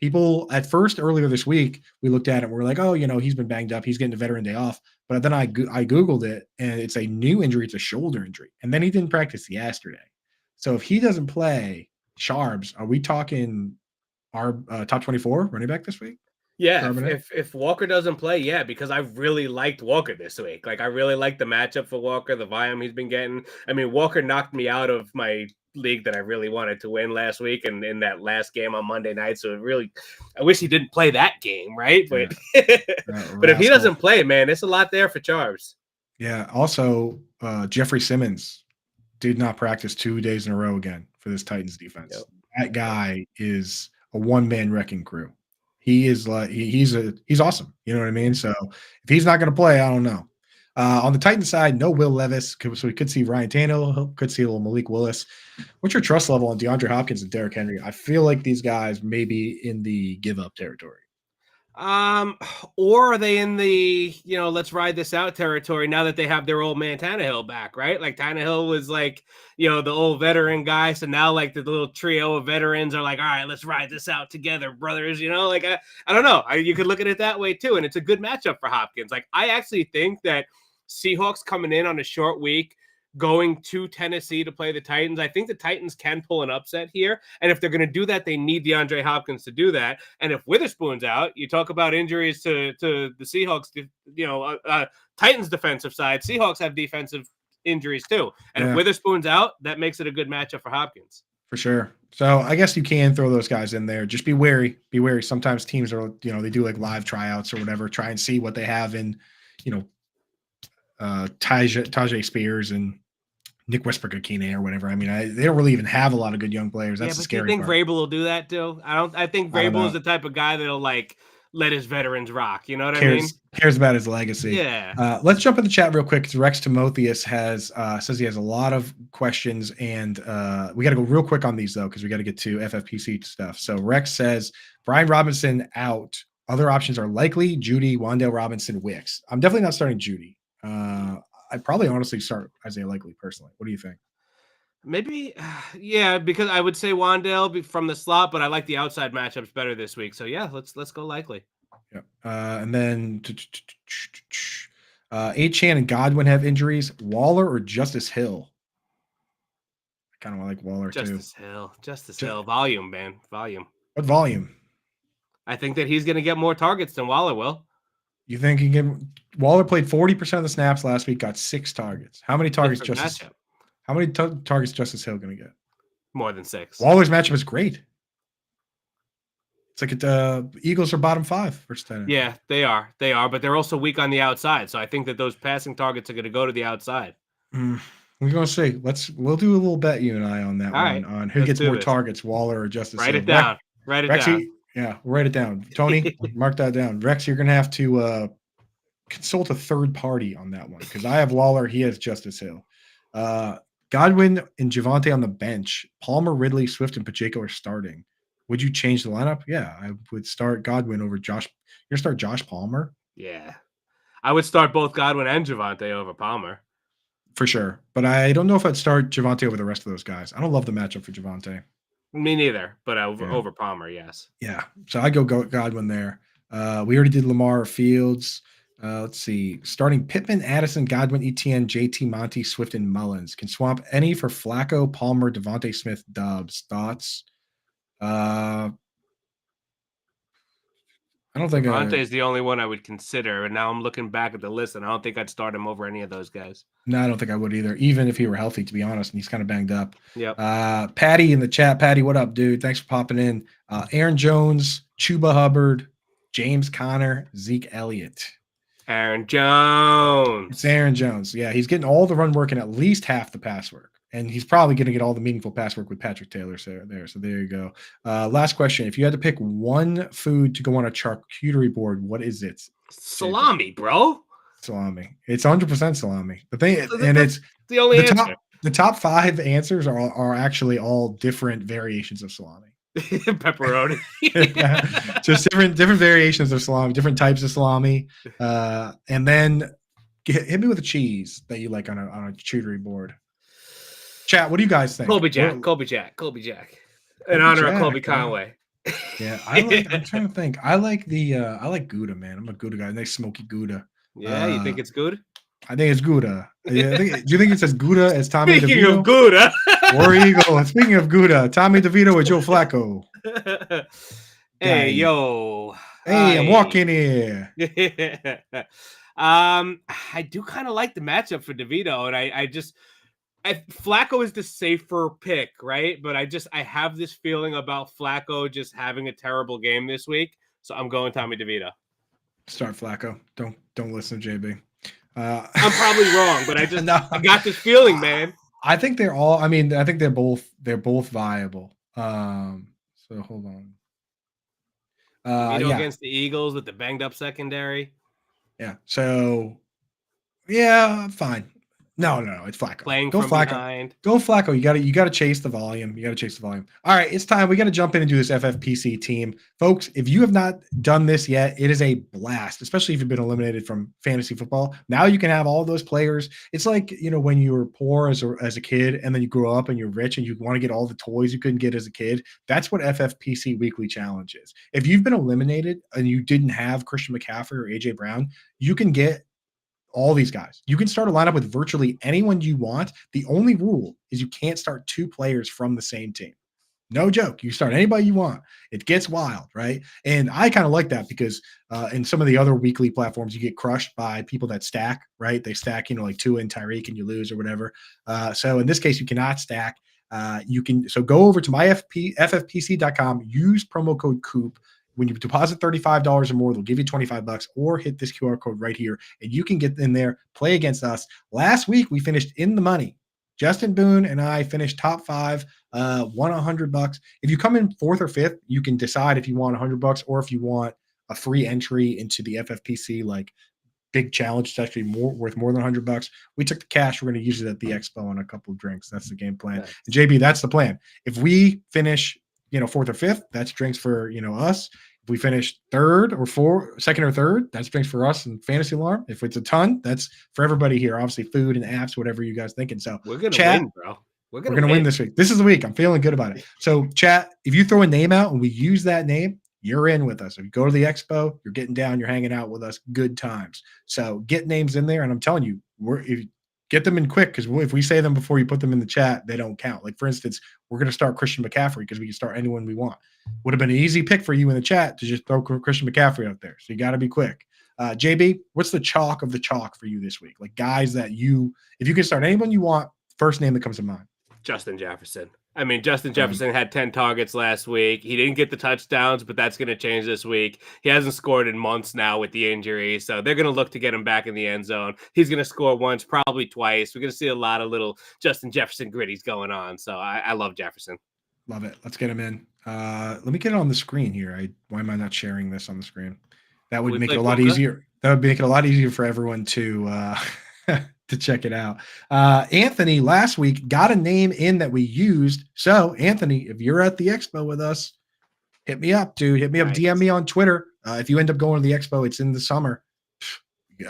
People at first earlier this week, we looked at it and we're like, oh, he's been banged up. He's getting a veteran day off. But then I Googled it and it's a new injury. It's a shoulder injury. And then he didn't practice yesterday. So if he doesn't play, Sharbs, are we talking our top 24 running back this week? Yeah, if Walker doesn't play, because I really liked Walker this week. Like I really liked the matchup for Walker, the volume he's been getting. I mean, Walker knocked me out of my league that I really wanted to win last week and in that last game on Monday night. So I wish he didn't play that game, right? But but if he doesn't play, man, it's a lot there for Charbs. Yeah. Also, Jeffrey Simmons did not practice 2 days in a row again for this Titans defense. Yep. That guy is a one-man wrecking crew. He is like he's awesome. You know what I mean? So if he's not going to play, I don't know. On the Titans side, no Will Levis, so we could see Ryan Tannehill, could see a little Malik Willis. What's your trust level on DeAndre Hopkins and Derrick Henry? I feel like these guys may be in the give-up territory. Or are they in the, let's ride this out territory now that they have their old man Tannehill back, right? Like Tannehill was like, the old veteran guy. So now like the little trio of veterans are like, all right, let's ride this out together, brothers. Like, I don't know. You could look at it that way too. And it's a good matchup for Hopkins. Like I actually think that Seahawks coming in on a short week, going to Tennessee to play the Titans. I think the Titans can pull an upset here. And if they're going to do that, they need DeAndre Hopkins to do that. And if Witherspoon's out, you talk about injuries to the Seahawks, Titans defensive side. Seahawks have defensive injuries too. And if Witherspoon's out, that makes it a good matchup for Hopkins. For sure. So I guess you can throw those guys in there. Just be wary. Be wary. Sometimes teams are, they do like live tryouts or whatever, try and see what they have in, Tajay Spears and Nick Westbrook-Akine or whatever. I mean, they don't really even have a lot of good young players. That's the scary part. Do you think Vrabel will do that too? I think Vrabel is the type of guy that'll like let his veterans rock. You know what I mean? Cares about his legacy. Yeah. Let's jump in the chat real quick because Rex Timotheus says he has a lot of questions, and we got to go real quick on these though because we got to get to FFPC stuff. So Rex says Brian Robinson out. Other options are likely Judy, Wan'Dale Robinson, Wicks. I'm definitely not starting Judy. I'd probably honestly start Isaiah Likely personally. What do you think? Maybe, because I would say Wan'Dale from the slot, but I like the outside matchups better this week. So let's go Likely. Yeah, and then Achane and Godwin have injuries. Waller or Justice Hill? I kind of like Waller too. Justice Hill, volume, man, volume. What volume? I think that he's going to get more targets than Waller will. You think he can? Waller played 40% of the snaps last week, got 6 targets. How many targets targets Justice Hill going to get? More than 6. Waller's matchup is great. It's like the Eagles are bottom 5 versus 10. Yeah, they are, but they're also weak on the outside. So I think that those passing targets are going to go to the outside. We're going to see. We'll do a little bet, you and I, on that one, on who gets more targets, Waller or Justice Hill. Write it down. Yeah, write it down. Tony, mark that down. Rex, you're going to have to consult a third party on that one because I have Waller. He has Justice Hill. Godwin and Javonte on the bench. Palmer, Ridley, Swift, and Pacheco are starting. Would you change the lineup? Yeah, I would start Godwin over Josh. You're going to start Josh Palmer? Yeah. I would start both Godwin and Javonte over Palmer. for sure. But I don't know if I'd start Javonte over the rest of those guys. I don't love the matchup for Javonte. Me neither, but Yeah. over Palmer, yes. Yeah. So I go Godwin there. We already did Lamar Fields. Let's see. Starting Pittman, Addison, Godwin, ETN, JT, Monty, Swift, and Mullins. Can swap any for Flacco, Palmer, Devontae Smith, Dobbs. Thoughts? I don't think Devontae is the only one I would consider, and now I'm looking back at the list, and I don't think I'd start him over any of those guys. no, I don't think I would either, even if he were healthy, to be honest, and he's kind of banged up. Yep. Patty in the chat. Patty, what up, dude? Thanks for popping in. Aaron Jones, Chuba Hubbard, James Conner, Zeke Elliott. Aaron Jones. It's Aaron Jones. Yeah, he's getting all the run work and at least half the pass work. And he's probably going to get all the meaningful pass work with Patrick Taylor. So there you go. Last question. If you had to pick one food to go on a charcuterie board, what is it? Salami, bro. Salami. It's 100% salami. The thing, So and it's the only answer. The top 5 answers are actually all different variations of salami. Pepperoni. Just different variations of salami, different types of salami. And then hit me with a cheese that you like on a charcuterie board. Chat, what do you guys think? Colby Jack. In honor of Colby Conway. Yeah, I'm trying to think. I like Gouda, man. I'm a Gouda guy. Nice smoky Gouda. Yeah, you think it's good? I think it's Gouda. Yeah, do you think it says Gouda as Tommy Speaking DeVito? of Gouda. War Eagle. Speaking of Gouda, Tommy DeVito with Joe Flacco. Hey, yo. Hey, I'm walking here. I do kind of like the matchup for DeVito, and Flacco is the safer pick, right? But I have this feeling about Flacco just having a terrible game this week, so I'm going Tommy DeVito. Start Flacco. Don't listen to JB. I'm probably wrong, but I got this feeling, man. I think they're all. I mean, I think they're both viable. So hold on. Against the Eagles with the banged up secondary. Yeah. So, yeah, fine. No, it's Flacco. Playing Go from Flacco. behind. Go Flacco. You got to chase the volume. All right, it's time. We got to jump in and do this FFPC team, folks. If you have not done this yet, it is a blast, especially if you've been eliminated from fantasy football. Now you can have all those players. It's like when you were poor as a kid, and then you grow up and you're rich and you want to get all the toys you couldn't get as a kid. That's what FFPC Weekly Challenge is. If you've been eliminated and you didn't have Christian McCaffrey or AJ Brown, you can get all these guys. You can start a lineup with virtually anyone you want. The only rule is you can't start 2 players from the same team. No joke. You start anybody you want. It gets wild, right? And I kind of like that because in some of the other weekly platforms, you get crushed by people that stack, right? They stack, like Tua and Tyreek and you lose or whatever. So in this case, you cannot stack. So go over to FFPC.com, use promo code Coop. When you deposit $35 or more, they'll give you $25, or hit this QR code right here, and you can get in there, play against us. Last week, we finished in the money. Justin Boone and I finished top 5, won $100. If you come in 4th or 5th, you can decide if you want $100 or if you want a free entry into the FFPC, like big challenge. It's actually worth more than $100. We took the cash. We're going to use it at the expo on a couple of drinks. That's the game plan. Nice. And JB, that's the plan. If we finish 4th or 5th, that's drinks for us. If we finish 3rd or 2nd or 3rd, that's drinks for us and Fantasy Alarm. If it's a ton, that's for everybody here. Obviously, food and apps, whatever you guys thinking. So we're gonna win, bro. We're gonna win this week. This is the week. I'm feeling good about it. So chat, if you throw a name out and we use that name, you're in with us. If you go to the expo, you're getting down, you're hanging out with us. Good times. So get names in there, and I'm telling you, get them in quick, because if we say them before you put them in the chat, they don't count. Like, for instance, we're going to start Christian McCaffrey because we can start anyone we want. Would have been an easy pick for you in the chat to just throw Christian McCaffrey out there. So you got to be quick. JB, what's the chalk of the chalk for you this week? Like, guys that if you can start anyone you want, first name that comes to mind. Justin Jefferson. I mean, Justin Jefferson had 10 targets last week. He didn't get the touchdowns, but that's going to change this week. He hasn't scored in months now with the injury, so they're going to look to get him back in the end zone. He's going to score once, probably twice. We're going to see a lot of little Justin Jefferson gritties going on, so I love Jefferson. Love it. Let's get him in. Let me get it on the screen here. Why am I not sharing this on the screen? That would make it a lot easier. That would make it a lot easier for everyone to to check it out. Anthony last week got a name in that we used. So Anthony, if you're at the expo with us, hit me up, dude. Hit me up. DM me on Twitter. If you end up going to the expo, it's in the summer.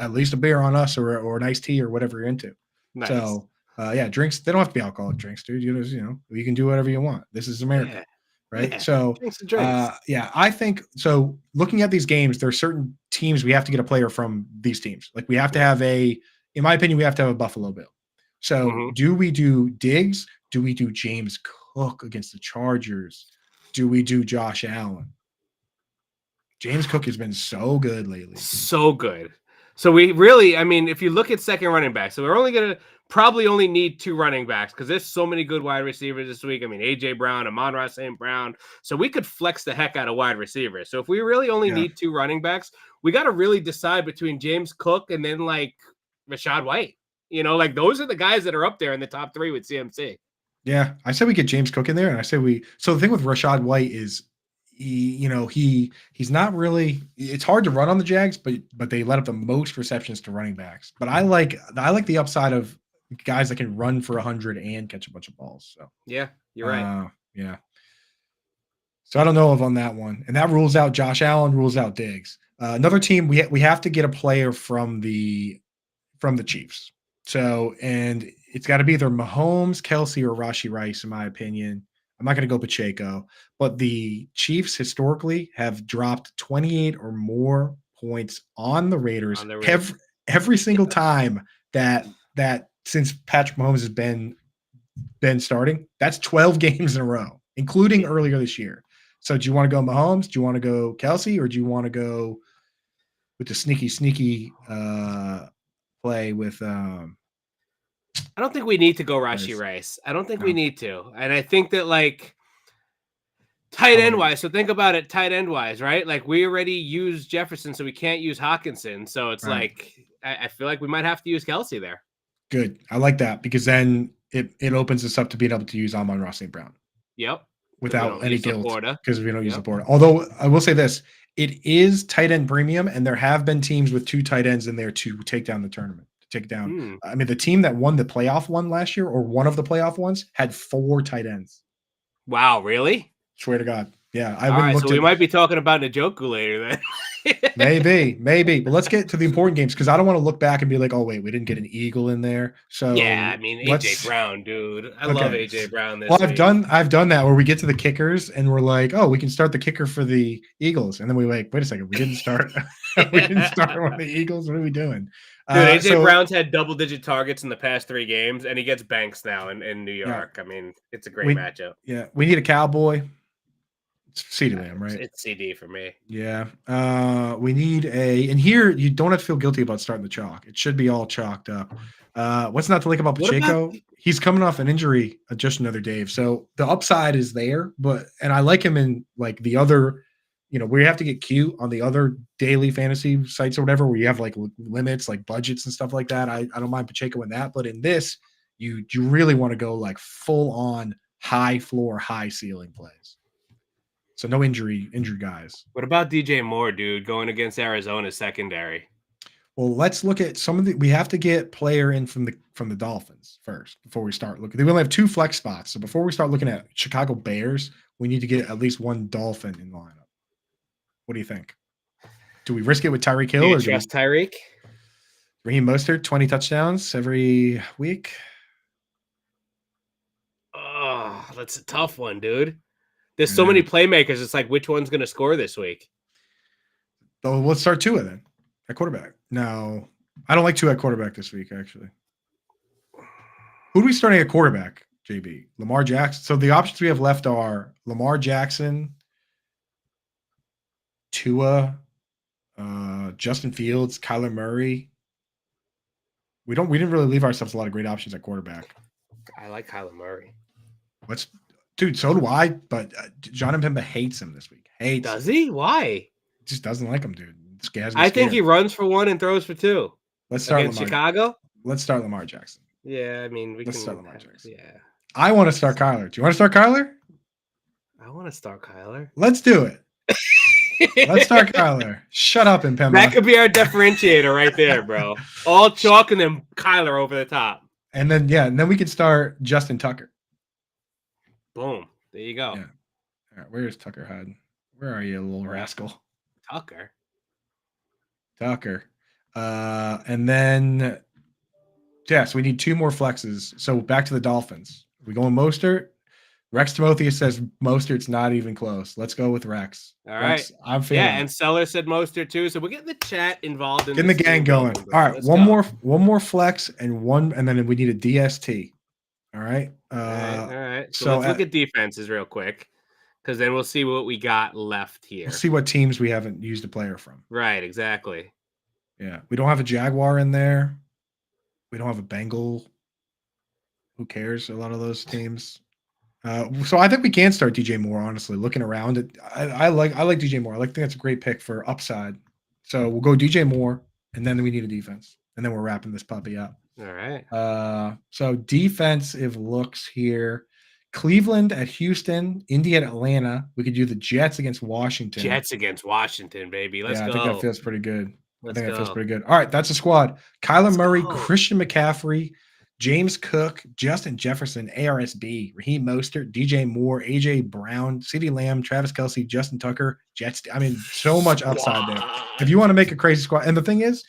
At least a beer on us, or an iced tea, or whatever you're into. Nice. So yeah, drinks, they don't have to be alcoholic drinks, dude. You can do whatever you want. This is America. Yeah. Right. Yeah. So Drinks. yeah, I think so. Looking at these games, there are certain teams we have to get a player from these teams. Like we have to have in my opinion, we have to have a Buffalo Bill. So do we do Diggs? Do we do James Cook against the Chargers? Do we do Josh Allen? James Cook has been so good lately. So good. So we really, I mean, if you look at second running back, so we're only going to probably only need 2 running backs because there's so many good wide receivers this week. I mean, AJ Brown, Amon-Ra St. Brown. So we could flex the heck out of wide receivers. So if we really only need 2 running backs, we got to really decide between James Cook and then like Rachaad White. Like those are the guys that are up there in the top 3 with CMC. Yeah, I said we get James Cook in there, and I say so the thing with Rachaad White is he's not really, it's hard to run on the Jags, but they let up the most receptions to running backs. But I like the upside of guys that can run for 100 and catch a bunch of balls. So yeah, you're right. Yeah. So I don't know on that one, and that rules out Josh Allen, rules out Diggs. Another team we have to get a player from the Chiefs. So, and it's got to be either Mahomes, Kelsey, or Rashee Rice, in my opinion. I'm not going to go Pacheco, but the Chiefs historically have dropped 28 or more points on the Raiders, every single time that since Patrick Mahomes has been starting. That's 12 games in a row, including earlier this year. So do you want to go Mahomes? Do you want to go Kelsey, or do you want to go with the sneaky play with I don't think we need to go Rashee Rice. I don't think we need to. And I think that like tight end wise, so think about it tight end wise, right? Like we already used Jefferson, so we can't use Hawkinson. So it's like I feel like we might have to use Kelsey there. Good. I like that because then it opens us up to being able to use Amon-Ra St. Brown. Yep. Without any guilt because we don't use the porta. Yep. Although I will say this, it is tight end premium, and there have been teams with 2 tight ends in there to take down the tournament. Take down. I mean, the team that won the playoff one last year, or one of the playoff ones, had 4 tight ends. Wow, really? Swear to God. Yeah. All right, so we might be talking about Njoku later then. Maybe. But let's get to the important games because I don't want to look back and be like, oh, wait, we didn't get an Eagle in there. So yeah, I mean, AJ Brown, dude. I love AJ Brown this week. I've done that where we get to the kickers and we're like, oh, we can start the kicker for the Eagles. And then we like, wait a second, we didn't start one of the Eagles. What are we doing? Dude, AJ Brown's had double-digit targets in the past 3 games, and he gets Banks now in New York. I mean, it's a great matchup. Yeah, we need a Cowboy. It's CeeDee Lamb, right? It's CD for me. Yeah. We need and here you don't have to feel guilty about starting the chalk. It should be all chalked up. What's not to like about Pacheco? He's coming off an injury, just another Dave. So the upside is there, and I like him in like the other, we have to get cute on the other daily fantasy sites or whatever, where you have like limits, like budgets and stuff like that. I don't mind Pacheco in that, but in this, you really want to go like full on high floor, high ceiling plays. So no injured guys. What about DJ Moore, dude, going against Arizona's secondary? Well, let's look at we have to get player in from the Dolphins first before we start looking. They only have 2 flex spots. So before we start looking at Chicago Bears, we need to get at least 1 Dolphin in the lineup. What do you think? Do we risk it with Tyreek Hill? Do you trust Tyreek? Raheem Mostert, 20 touchdowns every week. Oh, that's a tough one, dude. There's so many playmakers. It's like, which one's going to score this week? So let's start Tua then at quarterback. No, I don't like Tua at quarterback this week, actually. Who are we starting at quarterback, JB? Lamar Jackson. So the options we have left are Lamar Jackson, Tua, Justin Fields, Kyler Murray. We didn't really leave ourselves a lot of great options at quarterback. I like Kyler Murray. Dude, so do I, but John Mpemba hates him this week. Does he? Why? Just doesn't like him, dude. I think he runs for 1 and throws for 2. Let's start against Chicago. Let's start Lamar Jackson. Yeah, I mean, let's start Lamar Jackson. Yeah, I want to start Kyler. Do you want to start Kyler? I want to start Kyler. Let's do it. Let's start Kyler. Shut up, Mpemba. That could be our differentiator right there, bro. All chalk and then Kyler over the top. And then we can start Justin Tucker. Boom. There you go. Yeah. All right, where's Tucker Hud? Where are you, little rascal? Tucker. And then Yeah, so we need 2 more flexes. So back to the Dolphins. We going Mostert? Rex Timotheus says Mostert's not even close. Let's go with Rex. All right. Rex, I'm Yeah, feeling and Seller said Mostert too. So we're getting the chat involved in getting the this gang team going. building, All right, let's go. one more flex and then we need a DST. All right. All right. So So let's look at defenses real quick, because then we'll see what we got left here. we'll see what teams we haven't used a player from. Right, exactly. Yeah, we don't have a Jaguar in there. We don't have a Bengal. Who cares? A lot of those teams. So I think we can start DJ Moore. Honestly, looking around it, I like DJ Moore. I think that's a great pick for upside. So we'll go DJ Moore, and then we need a defense, and then we're wrapping this puppy up. All right. So defensive looks here: Cleveland at Houston, Indy at Atlanta. We could do the Jets against Washington. Jets against Washington, baby. Let's go. I think that feels pretty good. Let's I think go. that feels pretty good. All right, that's a squad. Kyler Murray, Christian McCaffrey, James Cook, Justin Jefferson, ARSB, Raheem Mostert, DJ Moore, AJ Brown, CeeDee Lamb, Travis Kelce, Justin Tucker, Jets. I mean, so much upside there. If you want to make a crazy squad, and the thing is,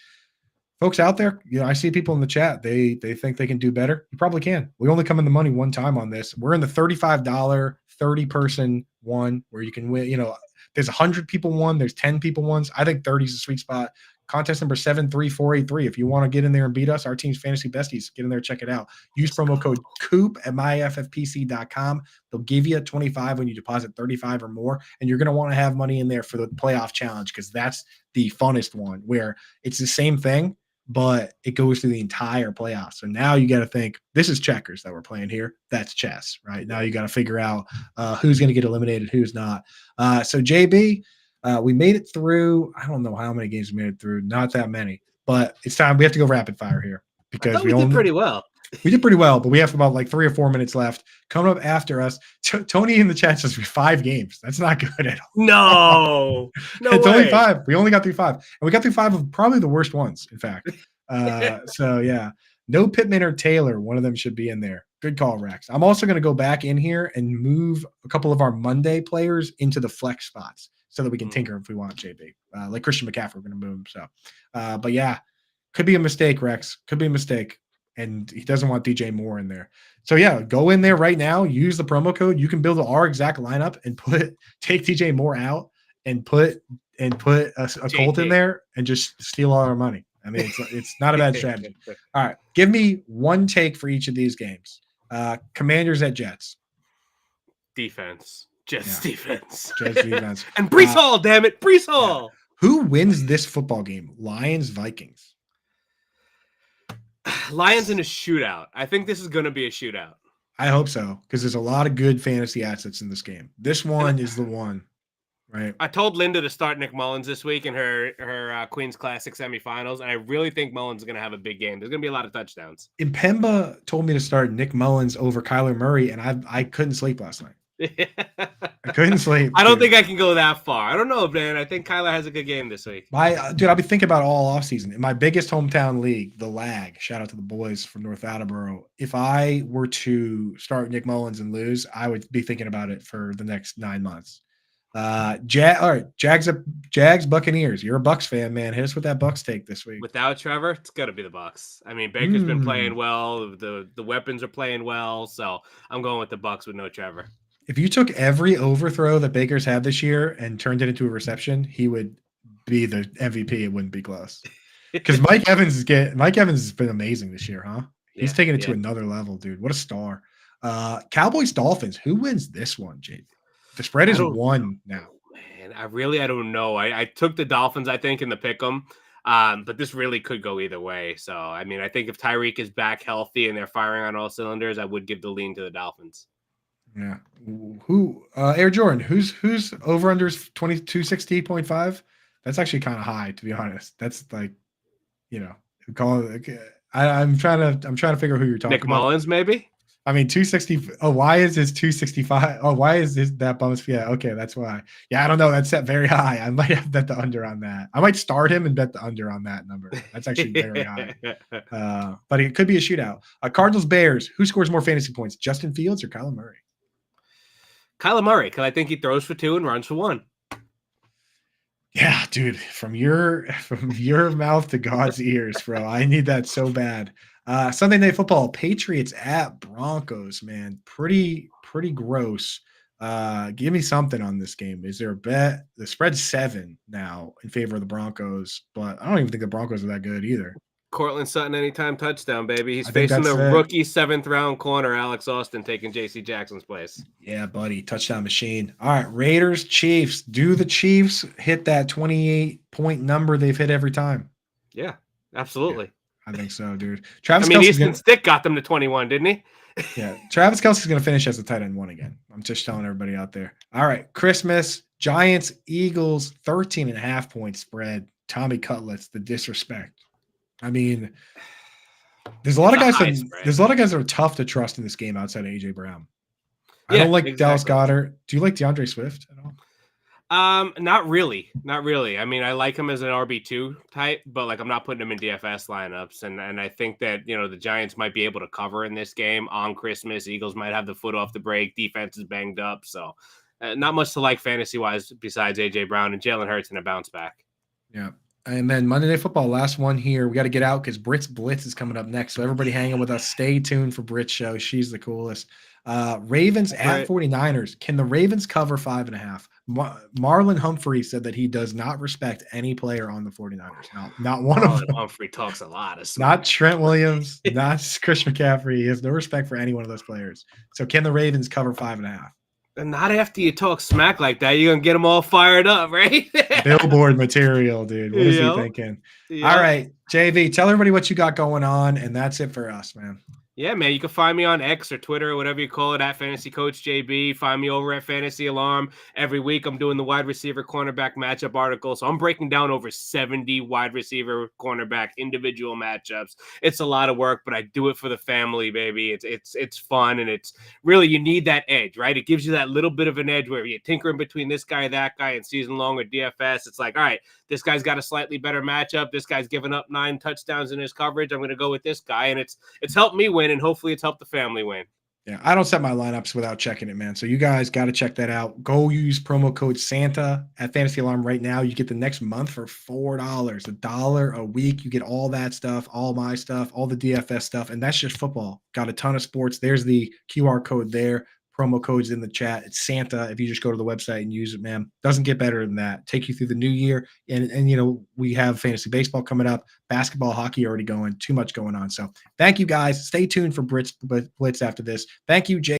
folks out there, I see people in the chat. They think they can do better. You probably can. We only come in the money one time on this. We're in the $35 30-person one where you can win. There's 100 people one. There's 10 people ones. I think 30 is a sweet spot. Contest number 73483. If you want to get in there and beat us, our team's Fantasy Besties, get in there, check it out. Use promo code Coop at myffpc.com. They'll give you 25 when you deposit 35 or more, and you're going to want to have money in there for the playoff challenge, because that's the funnest one, where it's the same thing, but it goes through the entire playoffs. So now you got to think, this is checkers that we're playing here. That's chess, right? Now you got to figure out who's going to get eliminated, who's not. So JB, we made it through. I don't know how many games we made it through. Not that many, but it's time. We have to go rapid fire here, because we did pretty well. We did pretty well, but we have about like 3 or 4 minutes left. Coming up after us, Tony in the chat says 5 games. That's not good at all. No It's way. only 5. We only got through 5, and we got through 5 of probably the worst ones, in fact. So yeah, no Pittman or Taylor. One of them should be in there. Good call, Rex. I'm also going to go back in here and move a couple of our Monday players into the flex spots so that we can tinker if we want, JB. Like Christian McCaffrey, we're going to move him. So, but yeah, could be a mistake, Rex. Could be a mistake. And he doesn't want DJ Moore in there. So yeah, go in there right now. Use the promo code. You can build our exact lineup and take DJ Moore out and put a Colt in there and just steal all our money. I mean, it's not a bad strategy. All right, give me one take for each of these games. Commanders at Jets. Defense. Jets defense. Jets defense. And Brees Hall, damn it. Brees Hall. Yeah. Who wins this football game? Lions, Vikings. Lions in a shootout. I think this is going to be a shootout. I hope so, because there's a lot of good fantasy assets in this game. This one is the one, right? I told Linda to start Nick Mullins this week in her Queen's Classic semifinals, and I really think Mullins is going to have a big game. There's going to be a lot of touchdowns. Impemba told me to start Nick Mullins over Kyler Murray, and I couldn't sleep last night. I couldn't sleep. I don't think I can go that far. I don't know, man. I think Kyler has a good game this week. Dude, I'll be thinking about all offseason. In my biggest hometown league, the Lag, shout out to the boys from North Attleboro. If I were to start Nick Mullins and lose, I would be thinking about it for the next 9 months. All right, Jags, Buccaneers. You're a Bucks fan, man. Hit us with that Bucks take this week. Without Trevor, it's got to be the Bucks. I mean, Baker's been playing well. The weapons are playing well, so I'm going with the Bucks with no Trevor. If you took every overthrow that Baker's had this year and turned it into a reception, he would be the MVP. It wouldn't be close. Because Mike Evans has been amazing this year, huh? He's taking it to another level, dude. What a star. Cowboys, Dolphins. Who wins this one, JD? The spread is 1 now. Man, I don't know. I took the Dolphins, I think, in the pick 'em. But this really could go either way. So, I mean, I think if Tyreek is back healthy and they're firing on all cylinders, I would give the lean to the Dolphins. Yeah. Who Air Jordan, who's over under 2260.5? That's actually kind of high, to be honest. That's like, call it. I'm trying to figure out who you're talking about. Nick Mullins, maybe? I mean, 260. Oh, why is this 265? Oh, why is this that bonus? Yeah, okay, that's why. Yeah, I don't know. That's set very high. I might have bet the under on that. I might start him and bet the under on that number. That's actually very high. But it could be a shootout. Cardinals, Bears. Who scores more fantasy points, Justin Fields or Kyler Murray? Kyler Murray, because I think he throws for 2 and runs for 1. Yeah, dude, from your mouth to God's ears, bro. I need that so bad. Sunday Night Football, Patriots at Broncos, man. Pretty gross. Give me something on this game. Is there a bet? The spread's 7 now in favor of the Broncos, but I don't even think the Broncos are that good either. Cortland Sutton anytime touchdown, baby. He's I think facing that's the it. rookie 7th round corner, Alex Austin, taking J.C. Jackson's place. Yeah, buddy. Touchdown machine. All right. Raiders, Chiefs. Do the Chiefs hit that 28-point number they've hit every time? Yeah, absolutely. Yeah, I think so, dude. Travis Easton Stick got them to 21, didn't he? Yeah. Travis Kelce's going to finish as a tight end 1 again. I'm just telling everybody out there. All right. Christmas, Giants, Eagles, 13.5 point spread. Tommy Cutlets, the disrespect. I mean, there's a lot of guys that are tough to trust in this game outside of AJ Brown. I don't like Dallas Goedert. Do you like DeAndre Swift at all? Not really. I mean, I like him as an RB2 type, but like I'm not putting him in DFS lineups. And I think that, the Giants might be able to cover in this game on Christmas. Eagles might have the foot off the brake. Defense is banged up. So not much to like fantasy wise besides AJ Brown and Jalen Hurts in a bounce back. Yeah. And then Monday Night Football, last one here. We got to get out because Brit's Blitz is coming up next. So everybody hanging with us. Stay tuned for Brit's show. She's the coolest. Ravens at 49ers. Can the Ravens cover 5.5? Marlon Humphrey said that he does not respect any player on the 49ers. Not one of them. Humphrey talks a lot of smack. Not Trent Williams, not Chris McCaffrey. He has no respect for any one of those players. So can the Ravens cover 5.5? And not after you talk smack like that. You're going to get them all fired up, right? Billboard material, dude. What is he thinking? Yep. All right, JV, tell everybody what you got going on, and that's it for us, man. Yeah, man, you can find me on X or Twitter or whatever you call it at Fantasy Coach JB. Find me over at Fantasy Alarm. Every week I'm doing the wide receiver cornerback matchup article. So I'm breaking down over 70 wide receiver cornerback individual matchups. It's a lot of work, but I do it for the family, baby. It's fun, and it's really, you need that edge, right? It gives you that little bit of an edge where you're tinkering between this guy, that guy, and season long or DFS. It's like, all right, this guy's got a slightly better matchup. This guy's given up 9 touchdowns in his coverage. I'm going to go with this guy, and it's helped me win, and hopefully it's helped the family win. Yeah, I don't set my lineups without checking it, man. So you guys got to check that out. Go use promo code Santa at Fantasy Alarm right now. You get the next month for $4, $1 a week. You get all that stuff, all my stuff, all the DFS stuff, and that's just football. Got a ton of sports. There's the QR code there. Promo code's in the chat. It's Santa. If you just go to the website and use it, man, doesn't get better than that. Take you through the new year. And we have fantasy baseball coming up, basketball, hockey already going, too much going on. So thank you guys. Stay tuned for Blitz after this. Thank you, Jay.